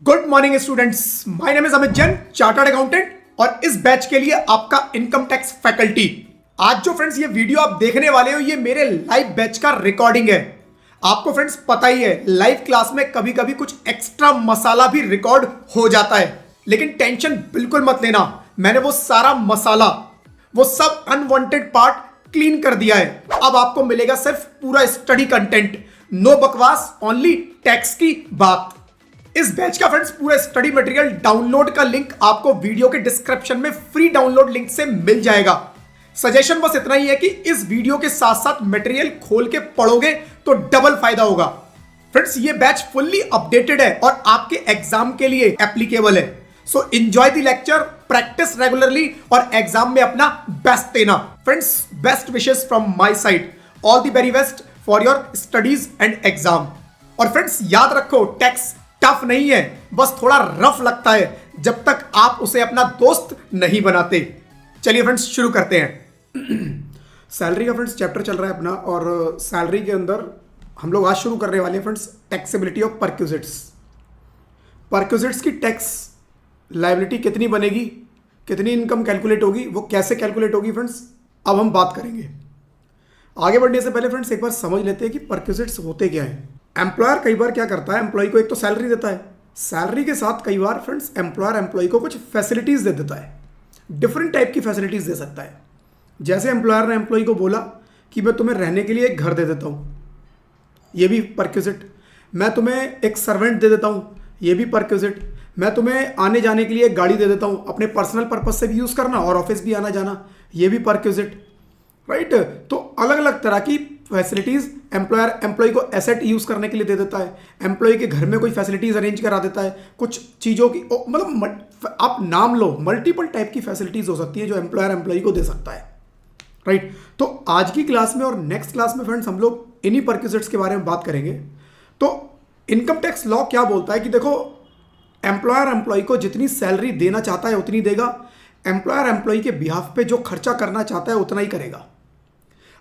Good morning students, my name is Amit Jain, chartered accountant और इस batch के लिए आपका इनकम टैक्स फैकल्टी। आज जो फ्रेंड्स ये वीडियो आप देखने वाले हो, ये मेरे लाइव बैच का रिकॉर्डिंग है। आपको फ्रेंड्स पता ही है, लाइव क्लास में कभी कभी कुछ एक्स्ट्रा मसाला भी रिकॉर्ड हो जाता है, लेकिन टेंशन बिल्कुल मत लेना। मैंने वो सारा मसाला, वो सब अनवांटेड पार्ट क्लीन कर दिया है। अब आपको मिलेगा सिर्फ पूरा स्टडी कंटेंट, नो बकवास, ओनली टैक्स की बात। इस बैच का फ्रेंड्स पूरा स्टडी मटेरियल डाउनलोड का लिंक आपको वीडियो के डिस्क्रिप्शन में फ्री डाउनलोड लिंक से मिल जाएगा। सजेशन बस इतना ही है कि इस वीडियो के साथ साथ मटेरियल खोल के पढ़ोगे तो डबल फायदा होगा। फ्रेंड्स ये बैच फुल्ली अपडेटेड है और आपके एग्जाम के लिए एप्लीकेबल है। So enjoy the lecture, practice regularly और एग्जाम में अपना बेस्ट देना। Friends best wishes from my side, all the very best for your studies and exam. और फ्रेंड्स याद रखो, टैक्स टफ नहीं है, बस थोड़ा रफ लगता है जब तक आप उसे अपना दोस्त नहीं बनाते। चलिए फ्रेंड्स शुरू करते हैं। सैलरी का फ्रेंड्स चैप्टर चल रहा है अपना, और सैलरी के अंदर हम लोग आज शुरू करने वाले हैं friends taxability of perquisites. Perquisites की टैक्स लायबिलिटी कितनी बनेगी, कितनी इनकम कैलकुलेट होगी, वो कैसे कैलकुलेट होगी फ्रेंड्स, अब हम बात करेंगे। आगे बढ़ने से पहले फ्रेंड्स एक बार समझ लेते हैं कि परक्विजिट्स होते क्या है। एम्प्लॉयर कई बार क्या करता है, एम्प्लॉय को एक तो सैलरी देता है, सैलरी के साथ कई बार फ्रेंड्स एम्प्लॉयर एम्प्लॉय को कुछ फैसिलिटीज दे देता है, डिफरेंट टाइप की फैसिलिटीज दे सकता है। जैसे एम्प्लॉयर ने एम्प्लॉय को बोला कि मैं तुम्हें रहने के लिए एक घर दे देता हूँ, ये भी परक्विजिट। मैं तुम्हें एक सर्वेंट दे देता हूँ, ये भी परक्विजिट। मैं तुम्हें आने जाने के लिए एक गाड़ी दे देता हूँ, अपने पर्सनल पर्पज से भी यूज़ करना और ऑफिस भी आना जाना, ये भी परक्विजिट, राइट। तो अलग अलग तरह की फैसिलिटीज एम्प्लॉयर एम्प्लॉय को एसेट यूज करने के लिए दे देता है, एम्प्लॉय के घर में कोई फैसिलिटीज अरेंज करा देता है, कुछ चीज़ों की मतलब आप नाम लो, मल्टीपल टाइप की फैसिलिटीज हो सकती है जो एम्प्लॉयर एम्प्लॉय को दे सकता है, राइट। तो आज की क्लास में और नेक्स्ट क्लास में फ्रेंड्स हम लोग इन्हीं परक्विजिट्स के बारे में बात करेंगे। तो इनकम टैक्स लॉ क्या बोलता है कि देखो, एम्प्लॉयर एम्प्लॉय को जितनी सैलरी देना चाहता है उतनी देगा, एम्प्लॉयर एम्प्लॉय के बिहाफ पे जो खर्चा करना चाहता है उतना ही करेगा।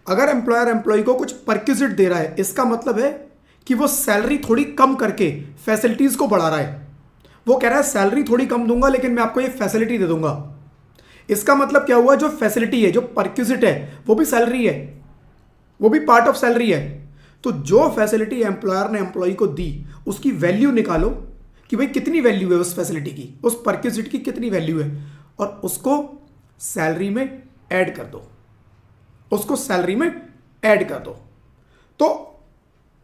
अगर एम्प्लॉयर एम्प्लॉय को कुछ परक्विजिट दे रहा है, इसका मतलब है कि वो सैलरी थोड़ी कम करके फैसिलिटीज को बढ़ा रहा है। वो कह रहा है सैलरी थोड़ी कम दूंगा लेकिन मैं आपको ये फैसिलिटी दे दूंगा। इसका मतलब क्या हुआ, जो फैसिलिटी है, जो परक्विजिट है, वो भी सैलरी है, वो भी पार्ट ऑफ सैलरी है। तो जो फैसिलिटी एम्प्लॉयर ने एम्प्लॉय को दी उसकी वैल्यू निकालो कि भाई कितनी वैल्यू है उस फैसिलिटी की, उस परक्विजिट की कितनी वैल्यू है, और उसको सैलरी में ऐड कर दो, उसको सैलरी में ऐड कर दो। तो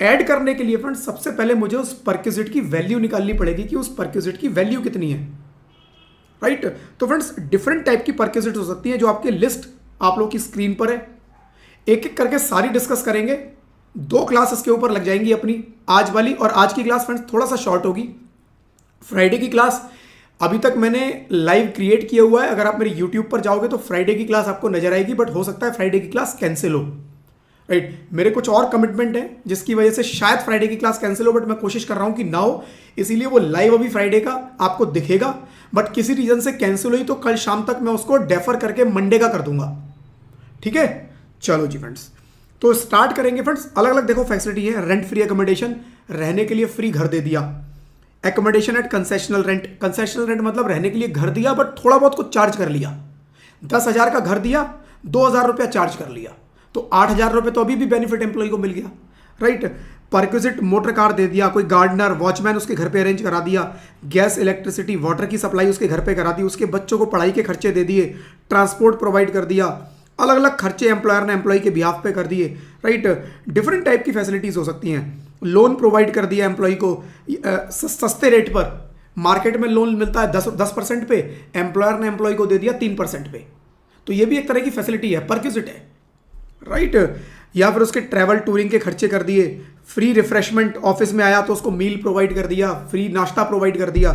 ऐड करने के लिए फ्रेंड्स सबसे पहले मुझे उस परक्विजिट की वैल्यू निकालनी पड़ेगी कि उस परक्विजिट की वैल्यू कितनी है, राइट। तो फ्रेंड्स डिफरेंट टाइप की परक्विजिट हो सकती है, जो आपकी लिस्ट आप लोग की स्क्रीन पर है। एक एक करके सारी डिस्कस करेंगे, 2 क्लास इसके ऊपर लग जाएंगी अपनी, आज वाली और आज की क्लास फ्रेंड्स थोड़ा सा शॉर्ट होगी। फ्राइडे की क्लास अभी तक मैंने लाइव क्रिएट किया हुआ है, अगर आप मेरे यूट्यूब पर जाओगे तो फ्राइडे की क्लास आपको नजर आएगी, बट हो सकता है फ्राइडे की क्लास कैंसिल हो, राइट। मेरे कुछ और कमिटमेंट है जिसकी वजह से शायद फ्राइडे की क्लास कैंसिल हो, बट मैं कोशिश कर रहा हूं कि ना हो, इसीलिए वो लाइव अभी फ्राइडे का आपको दिखेगा, बट किसी रीजन से कैंसिल हुई तो कल शाम तक मैं उसको डेफर करके मंडे का कर दूंगा, ठीक है। चलो जी फ्रेंड्स, तो स्टार्ट करेंगे फ्रेंड्स। अलग अलग देखो फैसिलिटी है, रेंट फ्री अकोमोडेशन, रहने के लिए फ्री घर दे दिया। Accommodation at concessional rent, concessional rent मतलब रहने के लिए घर दिया बट थोड़ा बहुत कुछ चार्ज कर लिया। 10,000 का घर दिया, 2,000 रुपया चार्ज कर लिया, तो 8,000 रुपये तो अभी भी बेनिफिट एम्प्लॉय को मिल गया, राइट। परक्विजिट मोटर कार दे दिया, कोई गार्डनर वॉचमैन उसके घर पे अरेंज करा दिया, गैस इलेक्ट्रिसिटी वाटर की सप्लाई उसके घर पे करा दी, उसके बच्चों को पढ़ाई के खर्चे दे दिए, ट्रांसपोर्ट प्रोवाइड कर दिया, अलग अलग खर्चे एम्प्लॉयर ने एम्प्लॉय के बिहाफ पे कर दिए, राइट। डिफरेंट टाइप की फैसिलिटीज हो सकती हैं। लोन प्रोवाइड कर दिया एम्प्लॉय को सस्ते रेट पर, मार्केट में लोन मिलता है 10% पे, एम्प्लॉयर ने एम्प्लॉय को दे दिया 3% पे, तो ये भी एक तरह की फैसिलिटी है, परक्विजिट है, राइट। या फिर उसके ट्रैवल टूरिंग के खर्चे कर दिए, फ्री रिफ्रेशमेंट, ऑफिस में आया तो उसको मील प्रोवाइड कर दिया, फ्री नाश्ता प्रोवाइड कर दिया,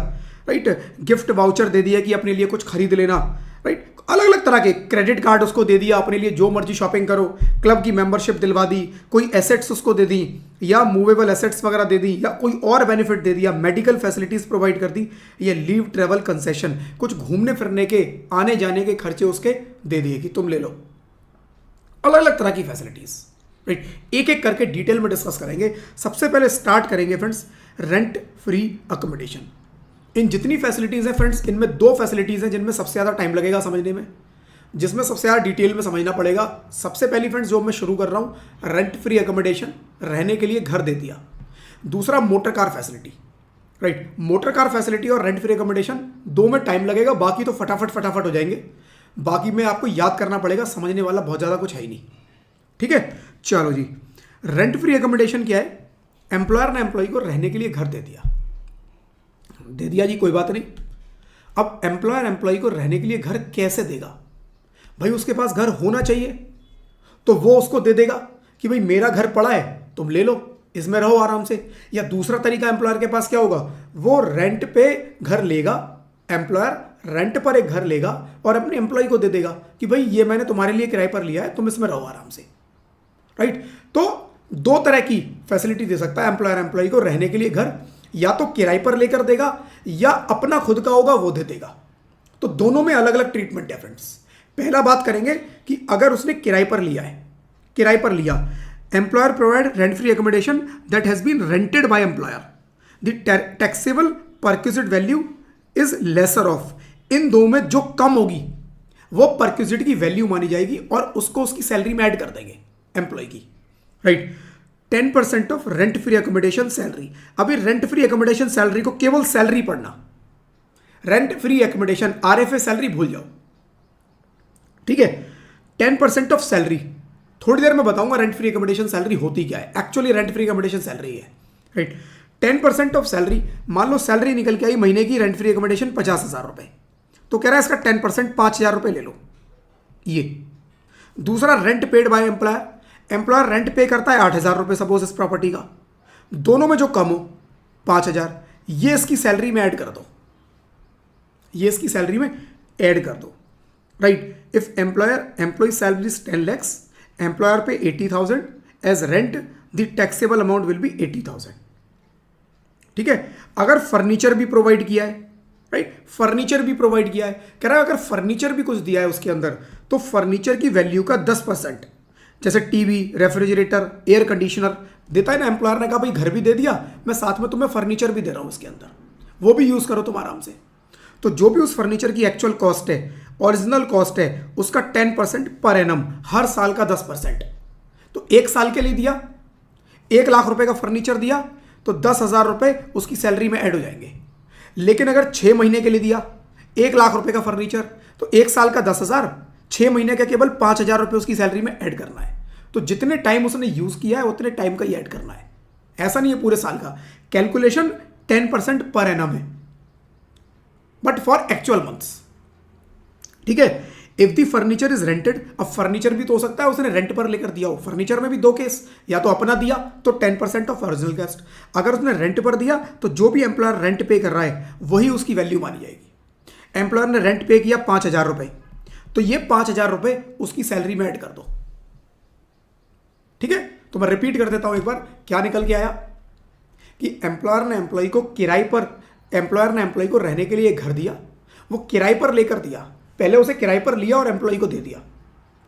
राइट। गिफ्ट वाउचर दे दिया कि अपने लिए कुछ खरीद लेना, राइट। अलग अलग तरह के क्रेडिट कार्ड उसको दे दिया, अपने लिए जो मर्जी शॉपिंग करो, क्लब की मेंबरशिप दिलवा दी, कोई एसेट्स उसको दे दी, या मूवेबल एसेट्स वगैरह दे दी, या कोई और बेनिफिट दे दिया, मेडिकल फैसिलिटीज प्रोवाइड कर दी, या लीव ट्रैवल कंसेशन, कुछ घूमने फिरने के आने जाने के खर्चे उसके दे दिए कि तुम ले लो। अलग अलग तरह की फैसिलिटीज, राइट। एक एक करके डिटेल में डिस्कस करेंगे। सबसे पहले स्टार्ट करेंगे फ्रेंड्स रेंट फ्री अकोमोडेशन। इन जितनी फैसिलिटीज़ हैं फ्रेंड्स, इनमें दो फैसिलिटीज़ हैं जिनमें सबसे ज़्यादा टाइम लगेगा समझने में, जिसमें सबसे ज़्यादा डिटेल में समझना पड़ेगा। सबसे पहली फ्रेंड्स जो मैं शुरू कर रहा हूँ, रेंट फ्री अकोमोडेशन, रहने के लिए घर दे दिया। दूसरा motor car facility, right. Motor car facility और रेंट फ्री अकोमोडेशन दो में टाइम लगेगा, बाकी तो फटाफट हो जाएंगे। बाकी में आपको याद करना पड़ेगा, समझने वाला बहुत ज़्यादा कुछ है ही नहीं, ठीक है। चलो जी, रेंट फ्री अकोमोडेशन क्या है? एम्प्लॉयर ने एम्प्लॉय को रहने के लिए घर दे दिया जी, कोई बात नहीं। अब एम्प्लॉयर एम्प्लॉय को रहने के लिए घर कैसे देगा? भाई उसके पास घर होना चाहिए, तो वो उसको दे देगा कि भाई मेरा घर पड़ा है, तुम ले लो, इसमें रहो आराम से। या दूसरा तरीका एम्प्लॉयर के पास क्या होगा, वो रेंट पे घर लेगा, एम्प्लॉयर रेंट पर एक घर लेगा और अपने एम्प्लॉय को दे देगा कि भाई ये मैंने तुम्हारे लिए किराए पर लिया है, तुम इसमें रहो आराम से, राइट। तो दो तरह की फैसिलिटी दे सकता है एम्प्लॉयर एम्प्लॉय को रहने के लिए घर, या तो किराए पर लेकर देगा या अपना खुद का होगा वो दे देगा। तो दोनों में अलग अलग ट्रीटमेंट है फ्रेंड्स। पहला बात करेंगे कि अगर उसने किराए पर लिया है, किराए पर लिया, employer provide rent free accommodation that has been rented by employer, the taxable perquisite value is lesser of. इन दो में जो कम होगी वो परक्विजिट की वैल्यू मानी जाएगी और उसको उसकी सैलरी में ऐड कर देंगे एम्प्लॉय की, right. 10% of rent free accommodation salary. अभी रेंट फ्री अकोमोडेशन सैलरी को केवल सैलरी पढ़ना, rent free accommodation RFA salary भूल जाओ, ठीक है। 10% ऑफ सैलरी, थोड़ी देर में बताऊंगा रेंट फ्री अकोमोडेशन सैलरी होती क्या है, actually rent free accommodation salary है, राइट। 10% ऑफ सैलरी, मान लो सैलरी निकल के आई महीने की रेंट फ्री अकोमोडेशन 50,000 रुपए, तो कह रहा है इसका 10% 5,000 रुपए ले लो ये। दूसरा rent paid by employer, employer rent पे करता है 8,000 रुपये सपोज इस प्रॉपर्टी का, दोनों में जो कम हो 5,000, ये इसकी सैलरी में ऐड कर दो, ये इसकी सैलरी में ऐड कर दो, right. If employee salary is 10 lakhs, employer pay 80,000 as rent, the taxable amount will be 80,000, ठीक है। अगर फर्नीचर भी प्रोवाइड किया है, राइट, फर्नीचर भी प्रोवाइड किया है, कह रहा है अगर फर्नीचर भी कुछ दिया है उसके अंदर, तो फर्नीचर की वैल्यू का 10%, जैसे टीवी, रेफ्रिजरेटर, एयर कंडीशनर देता है ना एम्प्लॉयर ने, कहा भाई घर भी दे दिया, मैं साथ में तुम्हें फर्नीचर भी दे रहा हूं इसके अंदर, वो भी यूज करो तुम आराम से। तो जो भी उस फर्नीचर की एक्चुअल कॉस्ट है, ओरिजिनल कॉस्ट है, उसका 10% पर एनम, हर साल का 10%। तो एक साल के लिए दिया, 1 लाख रुपए का फर्नीचर दिया, तो 10,000 रुपए उसकी सैलरी में ऐड हो जाएंगे। लेकिन अगर 6 महीने के लिए दिया 1 लाख रुपए का फर्नीचर, तो 1 साल का 10,000, 6 महीने का केवल 5,000 रुपये उसकी सैलरी में ऐड करना है। तो जितने टाइम उसने यूज किया है उतने टाइम का ही ऐड करना है, ऐसा नहीं है पूरे साल का। कैलकुलेशन 10% पर एनम है, बट फॉर एक्चुअल मंथ्स, ठीक है। If the furniture is rented, अब फर्नीचर भी तो हो सकता है उसने रेंट पर लेकर दिया हो, फर्नीचर में भी दो केस, या तो अपना दिया तो 10% ऑफ ओरिजिनल कॉस्ट, अगर उसने रेंट पर दिया तो जो भी एम्प्लॉयर रेंट पे कर रहा है वही उसकी वैल्यू मानी जाएगी। एम्प्लॉयर ने रेंट पे किया 5,000 रुपए, तो ये 5,000 रुपए उसकी सैलरी में ऐड कर दो, ठीक है। तो मैं रिपीट कर देता हूं एक बार, क्या निकल के आया कि एम्प्लॉयर ने एम्प्लॉय को किराए पर, एम्प्लॉयर ने एम्प्लॉय को रहने के लिए घर दिया, वो किराए पर लेकर दिया, पहले उसे किराए पर लिया और एम्प्लॉय को दे दिया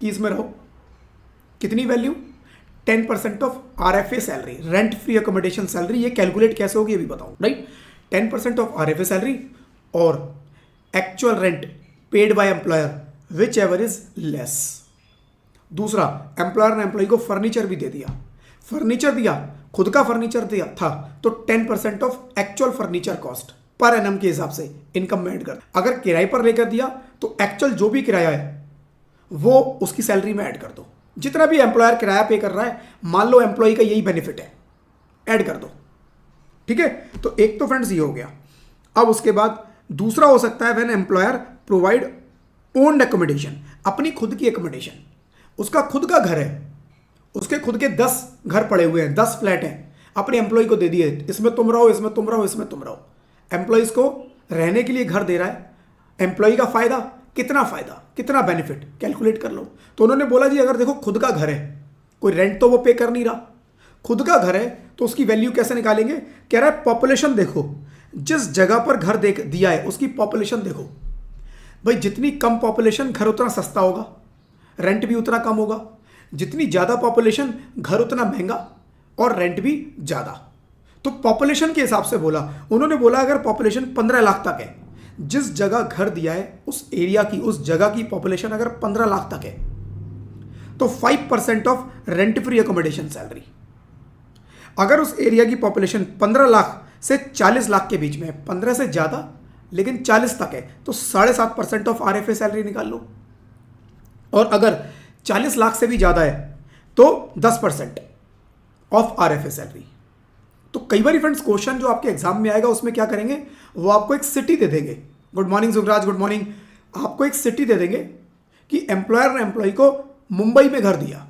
कि इसमें रहो। कितनी value? 10% of RFA salary, rent free accommodation salary. ये कैलकुलेट कैसे होगी ये भी बताऊं, राइट। 10% ऑफ आरएफए सैलरी और actual rent paid by employer which ever is less. दूसरा, एम्प्लॉयर ने एम्प्लॉय को फर्नीचर भी दे दिया, फर्नीचर दिया, खुद का फर्नीचर दिया था, तो 10% of actual furniture cost per annum के हिसाब से इनकम में ऐड कर। अगर किराए पर लेकर दिया तो एक्चुअल जो भी किराया है वो उसकी सैलरी में ऐड कर दो। जितना भी एम्प्लॉयर किराया पे कर रहा है, मान लो एम्प्लॉय का यही बेनिफिट है, ऐड कर दो, ठीक है। तो एक तो फ्रेंड्स ये हो गया। अब उसके बाद दूसरा हो सकता है when employer provide owned accommodation, अपनी खुद की एकोमोडेशन, उसका खुद का घर है, उसके खुद के 10 घर पड़े हुए हैं, 10 फ्लैट हैं, अपने एम्प्लॉय को दे दिए, इसमें तुम रहो, इसमें तुम रहो, इसमें तुम रहो। एम्प्लॉयज को रहने के लिए घर दे रहा है, एम्प्लॉय का फायदा कितना बेनिफिट कैलकुलेट कर लो। तो उन्होंने बोला जी अगर देखो खुद का घर है, कोई रेंट तो वो पे कर नहीं रहा, खुद का घर है, तो उसकी वैल्यू कैसे निकालेंगे? कह रहा है पॉपुलेशन देखो, जिस जगह पर घर दिया है उसकी पॉपुलेशन देखो। भाई जितनी कम पॉपुलेशन घर उतना सस्ता होगा, रेंट भी उतना कम होगा। जितनी ज़्यादा पॉपुलेशन घर उतना महंगा और रेंट भी ज़्यादा। तो पॉपुलेशन के हिसाब से बोला, उन्होंने बोला अगर पॉपुलेशन 15 लाख तक है, जिस जगह घर दिया है उस एरिया की, उस जगह की पॉपुलेशन अगर 15 लाख तक है तो 5% of rent free accommodation salary. अगर उस एरिया की पॉपुलेशन 15 लाख से 40 लाख के बीच में है, 15 से ज्यादा लेकिन 40 तक है, तो 7.5% ऑफ आरएफए सैलरी निकाल लो। और अगर 40 लाख से भी ज्यादा है तो 10% ऑफ आरएफए सैलरी। तो कई बार फ्रेंड्स क्वेश्चन जो आपके एग्जाम में आएगा उसमें क्या करेंगे, वो आपको एक सिटी दे देंगे। Good morning Jugraj, good morning. आपको एक सिटी दे देंगे कि एम्प्लॉयर ने एम्प्लॉय को मुंबई में घर दिया,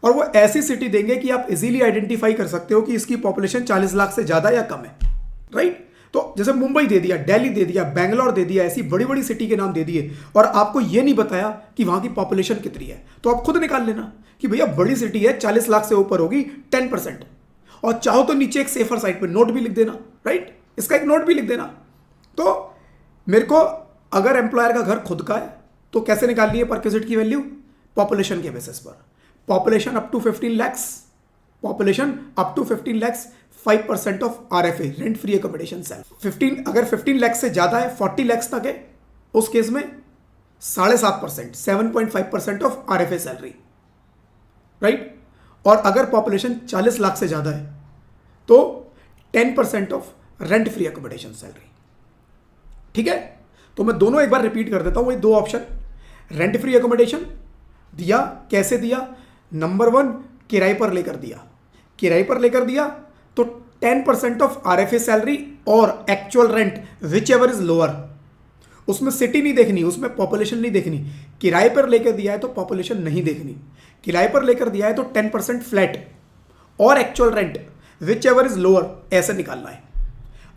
और वो ऐसी सिटी देंगे कि आप इजीली आइडेंटिफाई कर सकते हो कि इसकी पॉपुलेशन 40 लाख से ज्यादा या कम है, राइट। तो जैसे मुंबई दे दिया, दिल्ली दे दिया, बेंगलोर दे दिया, ऐसी बड़ी बड़ी सिटी के नाम दे दिए, और आपको ये नहीं बताया कि वहां की पॉपुलेशन कितनी है, तो आप खुद निकाल लेना कि भैया बड़ी सिटी है, 40 लाख से ऊपर होगी 10%। और चाहो तो नीचे एक सेफर साइड पे नोट भी लिख देना, राइट, इसका एक नोट भी लिख देना। तो मेरे को अगर एम्प्लॉयर का घर खुद का है तो कैसे निकालनी है परक्विजिट की वैल्यू, पॉपुलेशन के बेसिस पर। Population up to 15 lakhs, population up to 15 lakhs, 5% of RFA rent free accommodation salary. 15 अगर 15 लैक्स से ज्यादा है, 40 लैक्स तक है, उस केस में 7.5%, 7.5% ऑफ आरएफए सैलरी, राइट। और अगर पॉपुलेशन 40 लाख से ज्यादा है तो 10% of rent free accommodation salary. ठीक है, तो मैं दोनों एक बार रिपीट कर देता हूं, ये दो ऑप्शन। रेंट फ्री अकोमोडेशन दिया, कैसे दिया, नंबर 1 किराए पर लेकर दिया, किराए पर लेकर दिया तो 10% ऑफ आरएफए सैलरी और actual rent which ever is lower. उसमें सिटी नहीं देखनी, उसमें पॉपुलेशन नहीं देखनी। किराए पर लेकर दिया है तो पॉपुलेशन नहीं देखनी, किराए पर लेकर दिया है तो 10% फ्लैट और actual rent which ever is lower, ऐसे निकालना है।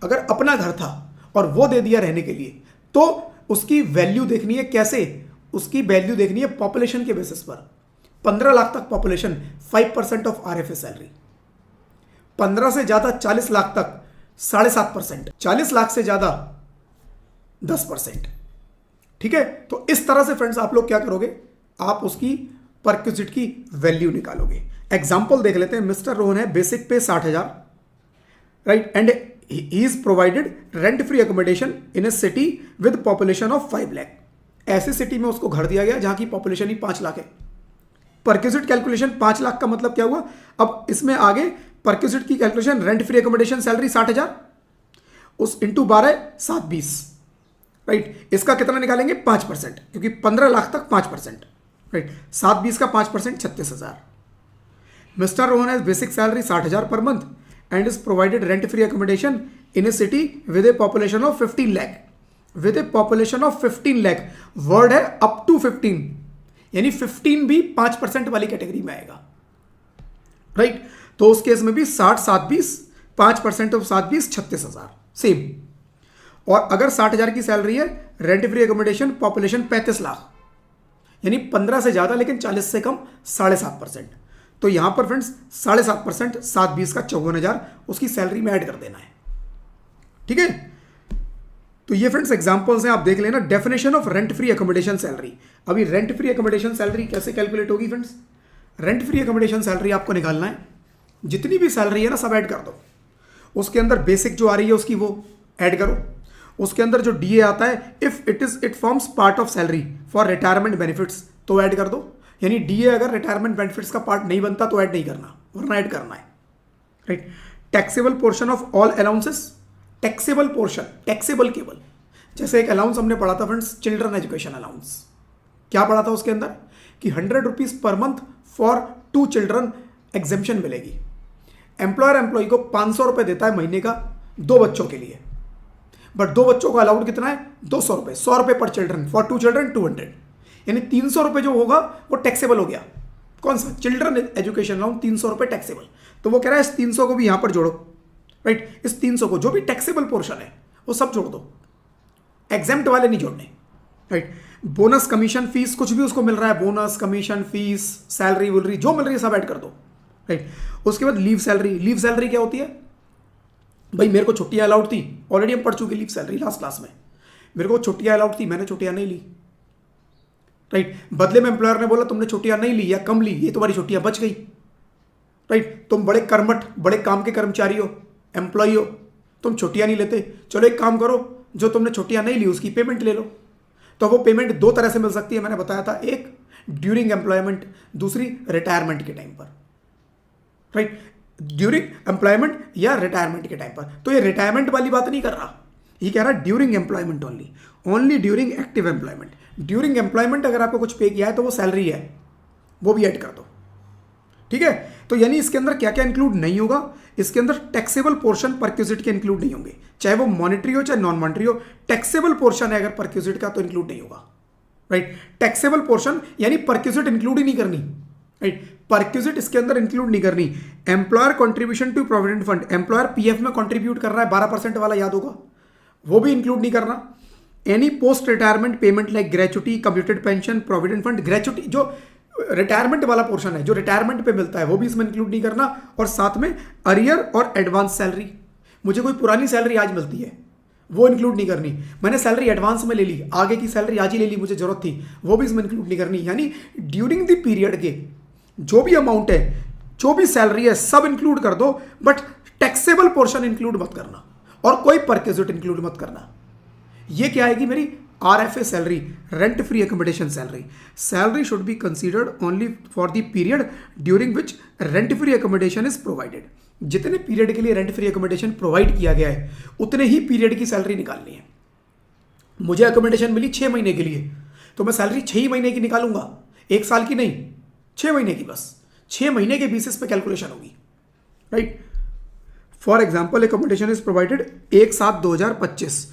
अगर अपना घर था और वो दे दिया रहने के लिए तो उसकी वैल्यू देखनी है, कैसे, उसकी वैल्यू देखनी है पॉपुलेशन के बेसिस पर। 15 लाख तक पॉपुलेशन, 5% ऑफ आरएफए सैलरी। 15 से ज्यादा 40 लाख तक 7.5%, 40 लाख से ज्यादा 10%। ठीक है, तो इस तरह से फ्रेंड्स आप लोग क्या करोगे, आप उसकी परक्विजिट की वैल्यू निकालोगे। एग्जांपल देख लेते हैं। मिस्टर रोहन है, बेसिक पे 60,000, right, and he is provided rent free accommodation in A city with population of 5 lakh. ऐसी सिटी में उसको घर दिया गया जहां की पॉपुलेशन ही 5 लाख है। परक्विजिट कैलकुलेशन 5 लाख का मतलब क्या हुआ, अब इसमें आगे परक्विजिट की calculation, rent free accommodation salary 60,000 उस इंटू 12 720, राइट। इसका कितना निकालेंगे 5%, क्योंकि 15 लाख तक 5%, राइट। 720 का 5% 36,000। Mister Rohan has basic salary 60,000 per month and is provided rent free accommodation in A city with A population of 15 lakh. With A population of 15 lakh, word है up to 15, यानी 15 भी 5% वाली कैटेगरी में आएगा, राइट। तो उस केस में भी 60 720, 5% ऑफ 720 36,000 सेम। और अगर 60,000 की सैलरी है, rent free accommodation, population 35 lakh, यानी 15 से ज्यादा लेकिन 40 से कम, 7.5%। तो यहां पर फ्रेंड्स 7.5%, 720 का 54,000 उसकी सैलरी में ऐड कर देना है। ठीक है, तो ये फ्रेंड्स एग्जांपल्स हैं, आप देख लेना। Definition of rent free accommodation salary. अभी रेंट फ्री अकोमोडेशन सैलरी कैसे कैलकुलेट होगी friends, rent free accommodation salary आपको निकालना है, जितनी भी सैलरी है ना सब ऐड कर दो। उसके अंदर बेसिक जो आ रही है उसकी वो ऐड करो, उसके अंदर जो डीए आता है, if it forms part of salary for retirement benefits, तो ऐड कर दो। यानी डीए अगर रिटायरमेंट बेनिफिट्स का पार्ट नहीं बनता तो ऐड नहीं करना, वरना ऐड करना है, right. Taxable portion of all allowances, taxable portion, taxable केवल, जैसे एक अलाउंस हमने पढ़ा था फ्रेंड्स, चिल्ड्रन एजुकेशन अलाउंस। क्या पढ़ा था उसके अंदर कि 100 rupees per month for 2 children exemption मिलेगी। एम्प्लॉयर एम्प्लॉय को 500 रुपए देता है महीने का 2 बच्चों के लिए, बट 2 बच्चों का अलाउड कितना है 200 रुपए, 100 रुपए पर चिल्ड्रन, फॉर 2 चिल्ड्रन 200, यानी 300 रुपए जो होगा वो टैक्सेबल हो गया। कौन सा, चिल्ड्रन एजुकेशन अलाउंस 300 रुपए टैक्सेबल। तो वो कह रहा है इस 300 को भी यहां पर जोड़ो, राइट। इस 300 को, जो भी टैक्सेबल पोर्शन है वो सब जोड़ दो, एग्जेम्प्ट वाले नहीं जोड़ने, राइट। बोनस कमीशन फीस कुछ भी उसको मिल रहा है, बोनस कमीशन फीस सैलरी वुलरी जो मिल रही है सब ऐड कर दो, राइट। उसके बाद लीव सैलरी, लीव सैलरी क्या होती है भाई, मेरे को छुट्टियां अलाउड थी, ऑलरेडी हम पढ़ चुके लीव सैलरी लास्ट क्लास में। मेरे को छुट्टियां अलाउड थी, मैंने छुट्टियां नहीं ली, राइट। बदले में एम्प्लॉयर ने बोला तुमने छुट्टियां नहीं ली या कम ली, ये तुम्हारी छुट्टियां बच गई, राइट। तुम बड़े कर्मठ, बड़े काम के कर्मचारी हो, एम्प्लॉय हो, तुम छुट्टियां नहीं लेते, चलो एक काम करो, जो तुमने छुट्टियां नहीं ली उसकी पेमेंट ले लो। तो वो पेमेंट दो तरह से मिल सकती है, मैंने बताया था, एक ड्यूरिंग एम्प्लॉयमेंट, दूसरी रिटायरमेंट के टाइम पर, राइट। ड्यूरिंग एम्प्लॉयमेंट या रिटायरमेंट के टाइम पर। तो ये रिटायरमेंट वाली बात नहीं कर रहा, ये कह रहा during employment only, only during active employment. During employment अगर आपको कुछ पे किया है तो वो सैलरी है, वो भी ऐड कर दो, ठीक है। तो यानी इसके अंदर क्या क्या इंक्लूड नहीं होगा, इसके अंदर टैक्सेबल पोर्शन परक्यूजिट के इंक्लूड नहीं होंगे, चाहे वो मॉनेटरी हो चाहे नॉन मॉनेटरी हो। टैक्सेबल पोर्शन है अगर परक्यूजिट का तो इंक्लूड नहीं होगा, राइट। टैक्सेबल पोर्शन यानी परक्यूजिट इंक्लूड ही नहीं करनी, राइट। परक्यूजिट इसके अंदर इंक्लूड नहीं करनी। Employer contribution to provident fund, employer PF में कॉन्ट्रीब्यूट कर रहा है 12% वाला, याद होगा, वो भी इंक्लूड नहीं करना। Any post retirement payment like gratuity, computed pension, provident fund, gratuity जो रिटायरमेंट वाला पोर्शन है, जो रिटायरमेंट पे मिलता है, वो भी इसमें इंक्लूड नहीं करना। और साथ में अरियर और एडवांस सैलरी, मुझे कोई पुरानी सैलरी आज मिलती है वो इंक्लूड नहीं करनी, मैंने सैलरी एडवांस में ले ली, आगे की सैलरी आज ही ले ली, मुझे जरूरत थी, वो भी इसमें इंक्लूड नहीं करनी। यानी ड्यूरिंग द पीरियड के जो भी अमाउंट है, जो भी सैलरी है, सब इंक्लूड कर दो, बट टैक्सेबल पोर्शन इंक्लूड मत करना और कोई परक्यूजिट इंक्लूड मत करना। ये क्या आएगी मेरी RFA salary, rent free accommodation salary. Salary should be considered only for the period during which rent free accommodation is provided. जितने पीरियड के लिए रेंट फ्री एकोमोडेशन प्रोवाइड किया गया है उतने ही पीरियड की सैलरी निकालनी है। मुझे एकोमोडेशन मिली 6 महीने के लिए, तो मैं सैलरी 6 ही महीने की निकालूंगा, 1 साल की नहीं, 6 महीने की, बस 6 महीने के बेसिस पे कैलकुलेशन होगी, right. For example accommodation is provided 1/7/2025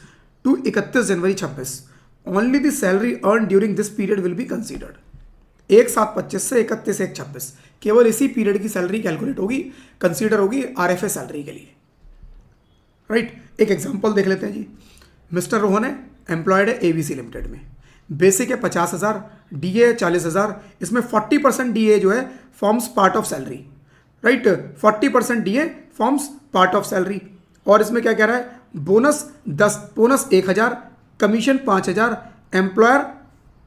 to 31 January 26, only the salary earn during this period will be considered. 1/7/25 से 31/1/26 केवल इसी पीरियड की सैलरी कैलकुलेट होगी, कंसीडर होगी RFA सैलरी के लिए, राइट। एक एग्जांपल देख लेते हैं जी। मिस्टर रोहन है, एम्प्लॉयड है ABC लिमिटेड में, बेसिक है 50,000, DA है 40,000, इसमें 40% DA जो है forms part of salary, right. 40% DA forms part of salary. और इसमें क्या कह रहा है, bonus 1,000, commission 5,000, employer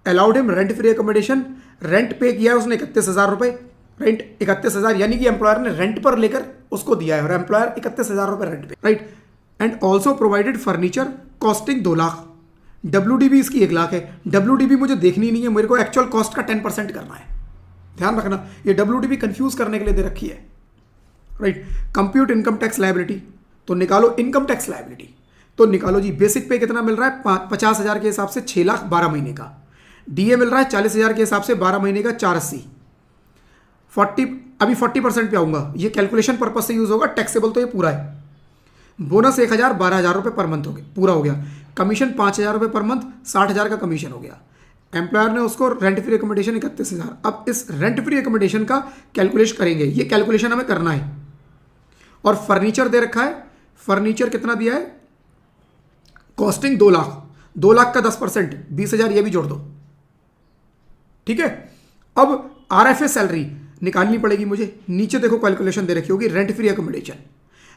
allowed him rent free accommodation, rent पे किया है उसने 31,000 रुपये, रेंट 31,000, यानी कि एम्प्लॉयर ने रेंट पर लेकर उसको दिया है और एम्प्लॉयर 31,000 रुपये रेंट पे, right. And also provided furniture costing 2 lakh, WDB इसकी 1 लाख है। WDB मुझे देखनी नहीं है, मेरे को एक्चुअल कॉस्ट का 10% करना है, ध्यान रखना, ये WDB कंफ्यूज करने के लिए दे रखी है, right. Compute income tax liability, तो निकालो इनकम टैक्स लायबिलिटी, तो निकालो जी। बेसिक पे कितना मिल रहा है, 50,000 के हिसाब से 6 लाख 12 महीने का। DA मिल रहा है 40,000 के हिसाब से 12 महीने का 480, 40, अभी 40% पे आऊंगा, ये कैलकुलेशन पर्पज से यूज होगा, टैक्सेबल तो ये पूरा है। बोनस 1,000, 12,000 रुपये पर मंथ हो गया, पूरा हो गया। कमीशन 5,000 रुपये पर मंथ, 60,000 का कमीशन हो गया। एम्प्लॉयर ने उसको रेंट फ्री एकोमोडेशन 31,000। अब इस रेंट फ्री एकोमोडेशन का कैलकुलेशन करेंगे, ये कैलकुलेशन हमें करना है। और फर्नीचर दे रखा है, फर्नीचर कितना दिया है, कॉस्टिंग 2 लाख, 2 लाख का 10% 20,000 ये भी जोड़ दो, ठीक है। अब RFA सैलरी निकालनी पड़ेगी मुझे, नीचे देखो कैलकुलेशन दे रखी होगी, rent free accommodation.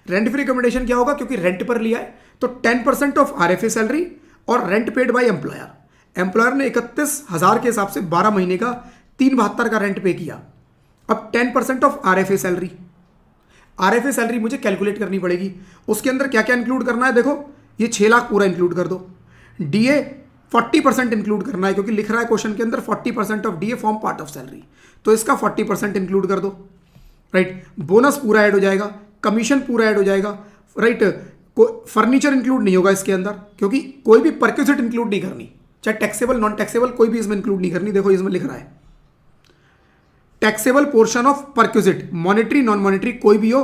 Rent free accommodation क्या होगा, क्योंकि रेंट पर लिया है तो 10% ऑफ RFA सैलरी और rent paid by employer. Employer ने 31,000 के हिसाब से 12 महीने का 372 का रेंट पे किया। अब 10% of RFA salary, RFA salary मुझे कैलकुलेट करनी पड़ेगी। उसके अंदर क्या क्या इंक्लूड करना है, देखो ये 6 लाख पूरा इंक्लूड कर दो। DA 40% इंक्लूड करना है, क्योंकि लिख रहा है क्वेश्चन के अंदर 40% of DA form part of salary, तो इसका 40% इंक्लूड कर दो, राइट। बोनस पूरा ऐड हो जाएगा, कमीशन पूरा ऐड हो जाएगा, राइट। फर्नीचर इंक्लूड नहीं होगा इसके अंदर, क्योंकि कोई भी परक्यूजिट इंक्लूड नहीं करनी, चाहे टैक्सेबल नॉन टैक्सेबल कोई भी इसमें इंक्लूड नहीं करनी। देखो इसमें लिख रहा है taxable portion of perquisite, monetary non monetary कोई भी हो,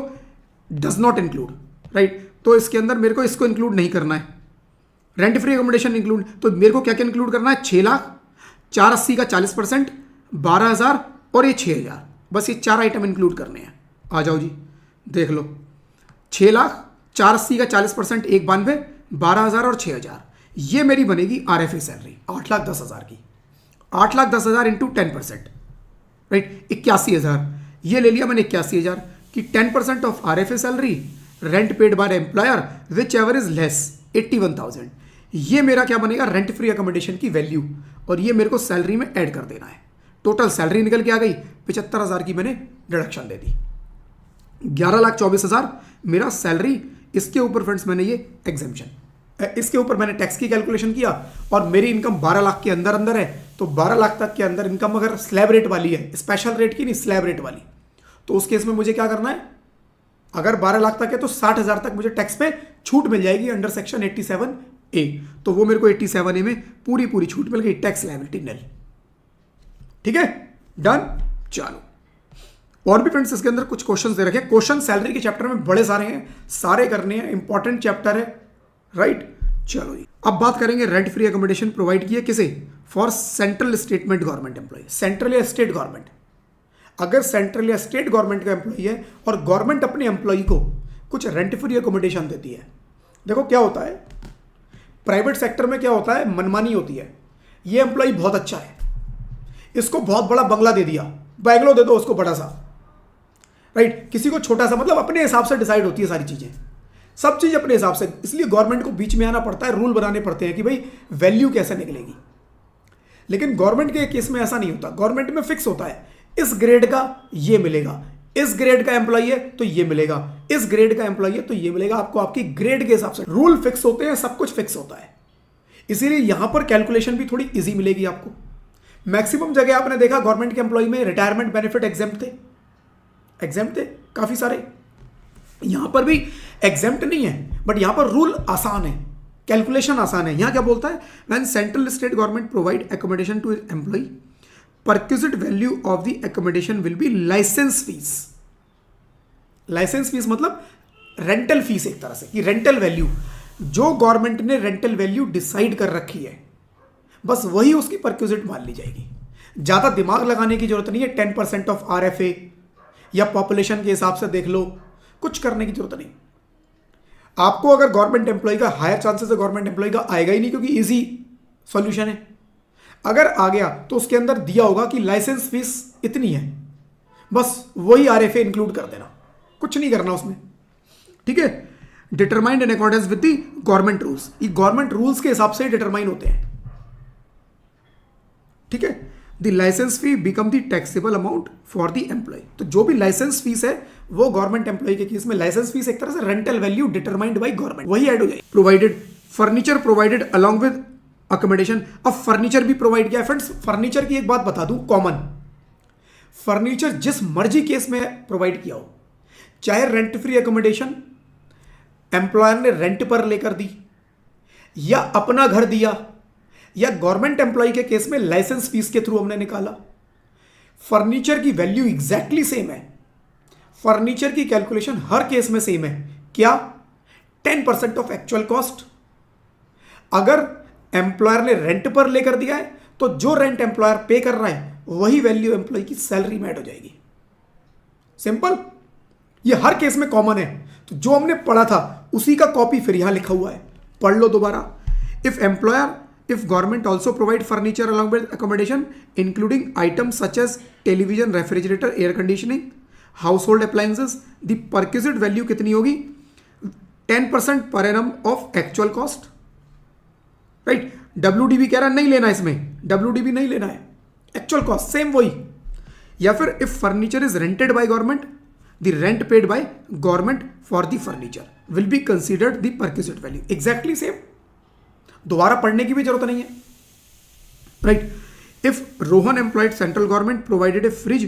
डज नॉट इंक्लूड, राइट। तो इसके अंदर मेरे को इसको इंक्लूड नहीं करना है। रेंट फ्री एकोमोडेशन इंक्लूड, तो मेरे को क्या क्या इंक्लूड करना है, 6 लाख, 480 का 40%, 12,000 और ये 6,000, बस ये 4 आइटम इंक्लूड करने हैं। आ जाओ जी देख लो, 6 लाख, 480 का 40%, 192, 12,000 और 6,000, ये मेरी बनेगी RFA सैलरी 8,10,000 की। 8,10,000 इंटू 10%, राइट, 81,000। ये ले लिया मैंने 81,000 की 10% of RFA salary, rent paid by employer which ever is less 81,000। ये मेरा क्या बनेगा, रेंट फ्री एकोमोडेशन की वैल्यू, और ये मेरे को सैलरी में ऐड कर देना है। टोटल सैलरी निकल के आ गई 75,000 की, मैंने डिडक्शन दे दी। 11,24,000 मेरा सैलरी, इसके ऊपर फ्रेंड्स मैंने ये एग्जेम्पशन, इसके ऊपर मैंने टैक्स की कैलकुलेशन किया और मेरी इनकम 12 लाख के अंदर अंदर है। तो 12 लाख तक के अंदर इनकम अगर स्लैब रेट वाली है, स्पेशल रेट की नहीं, स्लैब रेट वाली, तो उस केस में मुझे क्या करना है, अगर 12 लाख तक है तो 60,000 तक मुझे टैक्स पे छूट मिल जाएगी अंडर सेक्शन 87A। तो वो मेरे को 87A में पूरी पूरी छूट मिल गई, टैक्स लायबिलिटी निल। ठीक है, डन। चलो, और भी फ्रेंड्स इसके अंदर कुछ क्वेश्चंस दे रखे हैं। क्वेश्चन सैलरी के चैप्टर में बड़े सारे हैं, सारे करने हैं, इंपॉर्टेंट चैप्टर है, राइट। चलो जी, अब बात करेंगे रेंट फ्री अकोमोडेशन प्रोवाइड किए किसे, for central statement government employee, central या स्टेट गवर्नमेंट। अगर सेंट्रल या स्टेट गवर्नमेंट का एम्प्लॉय है और गवर्नमेंट अपने एम्प्लॉय को कुछ रेंट फ्री अकोमोडेशन देती है, देखो क्या होता है, प्राइवेट सेक्टर में क्या होता है, मनमानी होती है। ये एम्प्लॉय बहुत अच्छा है, इसको बहुत बड़ा बंगला दे दिया, बैंगलो दे दो उसको बड़ा सा, राइट। किसी को छोटा सा, मतलब अपने हिसाब से डिसाइड होती है सारी चीजें, सब चीज अपने हिसाब से। इसलिए गवर्नमेंट को बीच में आना पड़ता है, रूल बनाने पड़ते हैं कि भाई वैल्यू कैसे निकलेगी। लेकिन गवर्नमेंट के केस में ऐसा नहीं होता, गवर्नमेंट में फिक्स होता है, इस ग्रेड का ये मिलेगा, इस ग्रेड का एम्प्लॉय है तो ये मिलेगा, इस ग्रेड का एम्प्लॉय है तो ये मिलेगा। आपको आपकी ग्रेड के हिसाब से रूल फिक्स होते हैं, सब कुछ फिक्स होता है। इसीलिए यहां पर कैलकुलेशन भी थोड़ी इजी मिलेगी आपको। मैक्सिमम जगह आपने देखा गवर्नमेंट के एम्प्लॉय में रिटायरमेंट बेनिफिट एग्जेम्प्ट थे काफी सारे। यहां पर भी एग्जेम्प्ट नहीं है, बट यहां पर रूल आसान है, कैलकुलेशन आसान है। यहां क्या बोलता है, when central state government provide accommodation to employee, perquisite value of the accommodation will be licence fees. Licence fees मतलब रेंटल फीस, एक तरह से कि रेंटल वैल्यू जो गवर्नमेंट ने रेंटल वैल्यू डिसाइड कर रखी है, बस वही उसकी परक्विजिट मान ली जाएगी। ज्यादा दिमाग लगाने की जरूरत नहीं है। 10% ऑफ RFA या पॉपुलेशन के हिसाब से देख लो, कुछ करने की जरूरत नहीं। आपको अगर गवर्नमेंट एम्प्लॉय का हायर चांसेस है, गवर्नमेंट एम्प्लॉय का आएगा ही नहीं, क्योंकि इजी सॉल्यूशन है। अगर आ गया तो उसके अंदर दिया होगा कि लाइसेंस फीस इतनी है, बस वही RFA इंक्लूड कर देना, कुछ नहीं करना उसमें। ठीक है, determined in accordance with the government rules, ये गवर्नमेंट रूल्स के हिसाब से डिटरमाइन होते हैं। ठीक है, the licence fee become the taxable amount for the employee. तो जो भी लाइसेंस फीस है वो गवर्नमेंट एम्प्लॉय के केस में लाइसेंस फीस एक तरह से rental value determined by government, वही ऐड हो जाएगी। Provided furniture provided along with accommodation. अब फर्नीचर भी प्रोवाइड किया। फ्रेंड्स फर्नीचर की एक बात बता दूं, कॉमन फर्नीचर जिस मर्जी केस में प्रोवाइड किया हो, चाहे रेंट फ्री अकोमोडेशन एम्प्लॉयर ने रेंट पर लेकर दी, या अपना घर दिया, या गवर्नमेंट एम्प्लॉय के केस में लाइसेंस फीस के थ्रू हमने निकाला, फर्नीचर की वैल्यू एग्जैक्टली सेम है। फर्नीचर की कैलकुलेशन हर केस में सेम है। क्या? 10% ऑफ एक्चुअल कॉस्ट। अगर एम्प्लॉयर ने रेंट पर लेकर दिया है तो जो रेंट एम्प्लॉयर पे कर रहा है वही वैल्यू एम्प्लॉय की सैलरी में ऐड हो जाएगी। सिंपल, ये हर केस में कॉमन है। तो जो हमने पढ़ा था उसी का कॉपी फिर यहां लिखा हुआ है, पढ़ लो दोबारा। If government also provide furniture along with accommodation, including items such as television, refrigerator, air conditioning, household appliances, the perquisite value कितनी होगी? 10% per annum of actual cost, right? WDB कह रहा है नहीं लेना, इसमें WDB नहीं लेना है, actual cost सेम वही। या फिर if furniture is rented by government, the rent paid by government for the furniture will be considered the perquisite value, exactly same। दोबारा पढ़ने की भी जरूरत नहीं है, right. If Rohan employed central government provided A fridge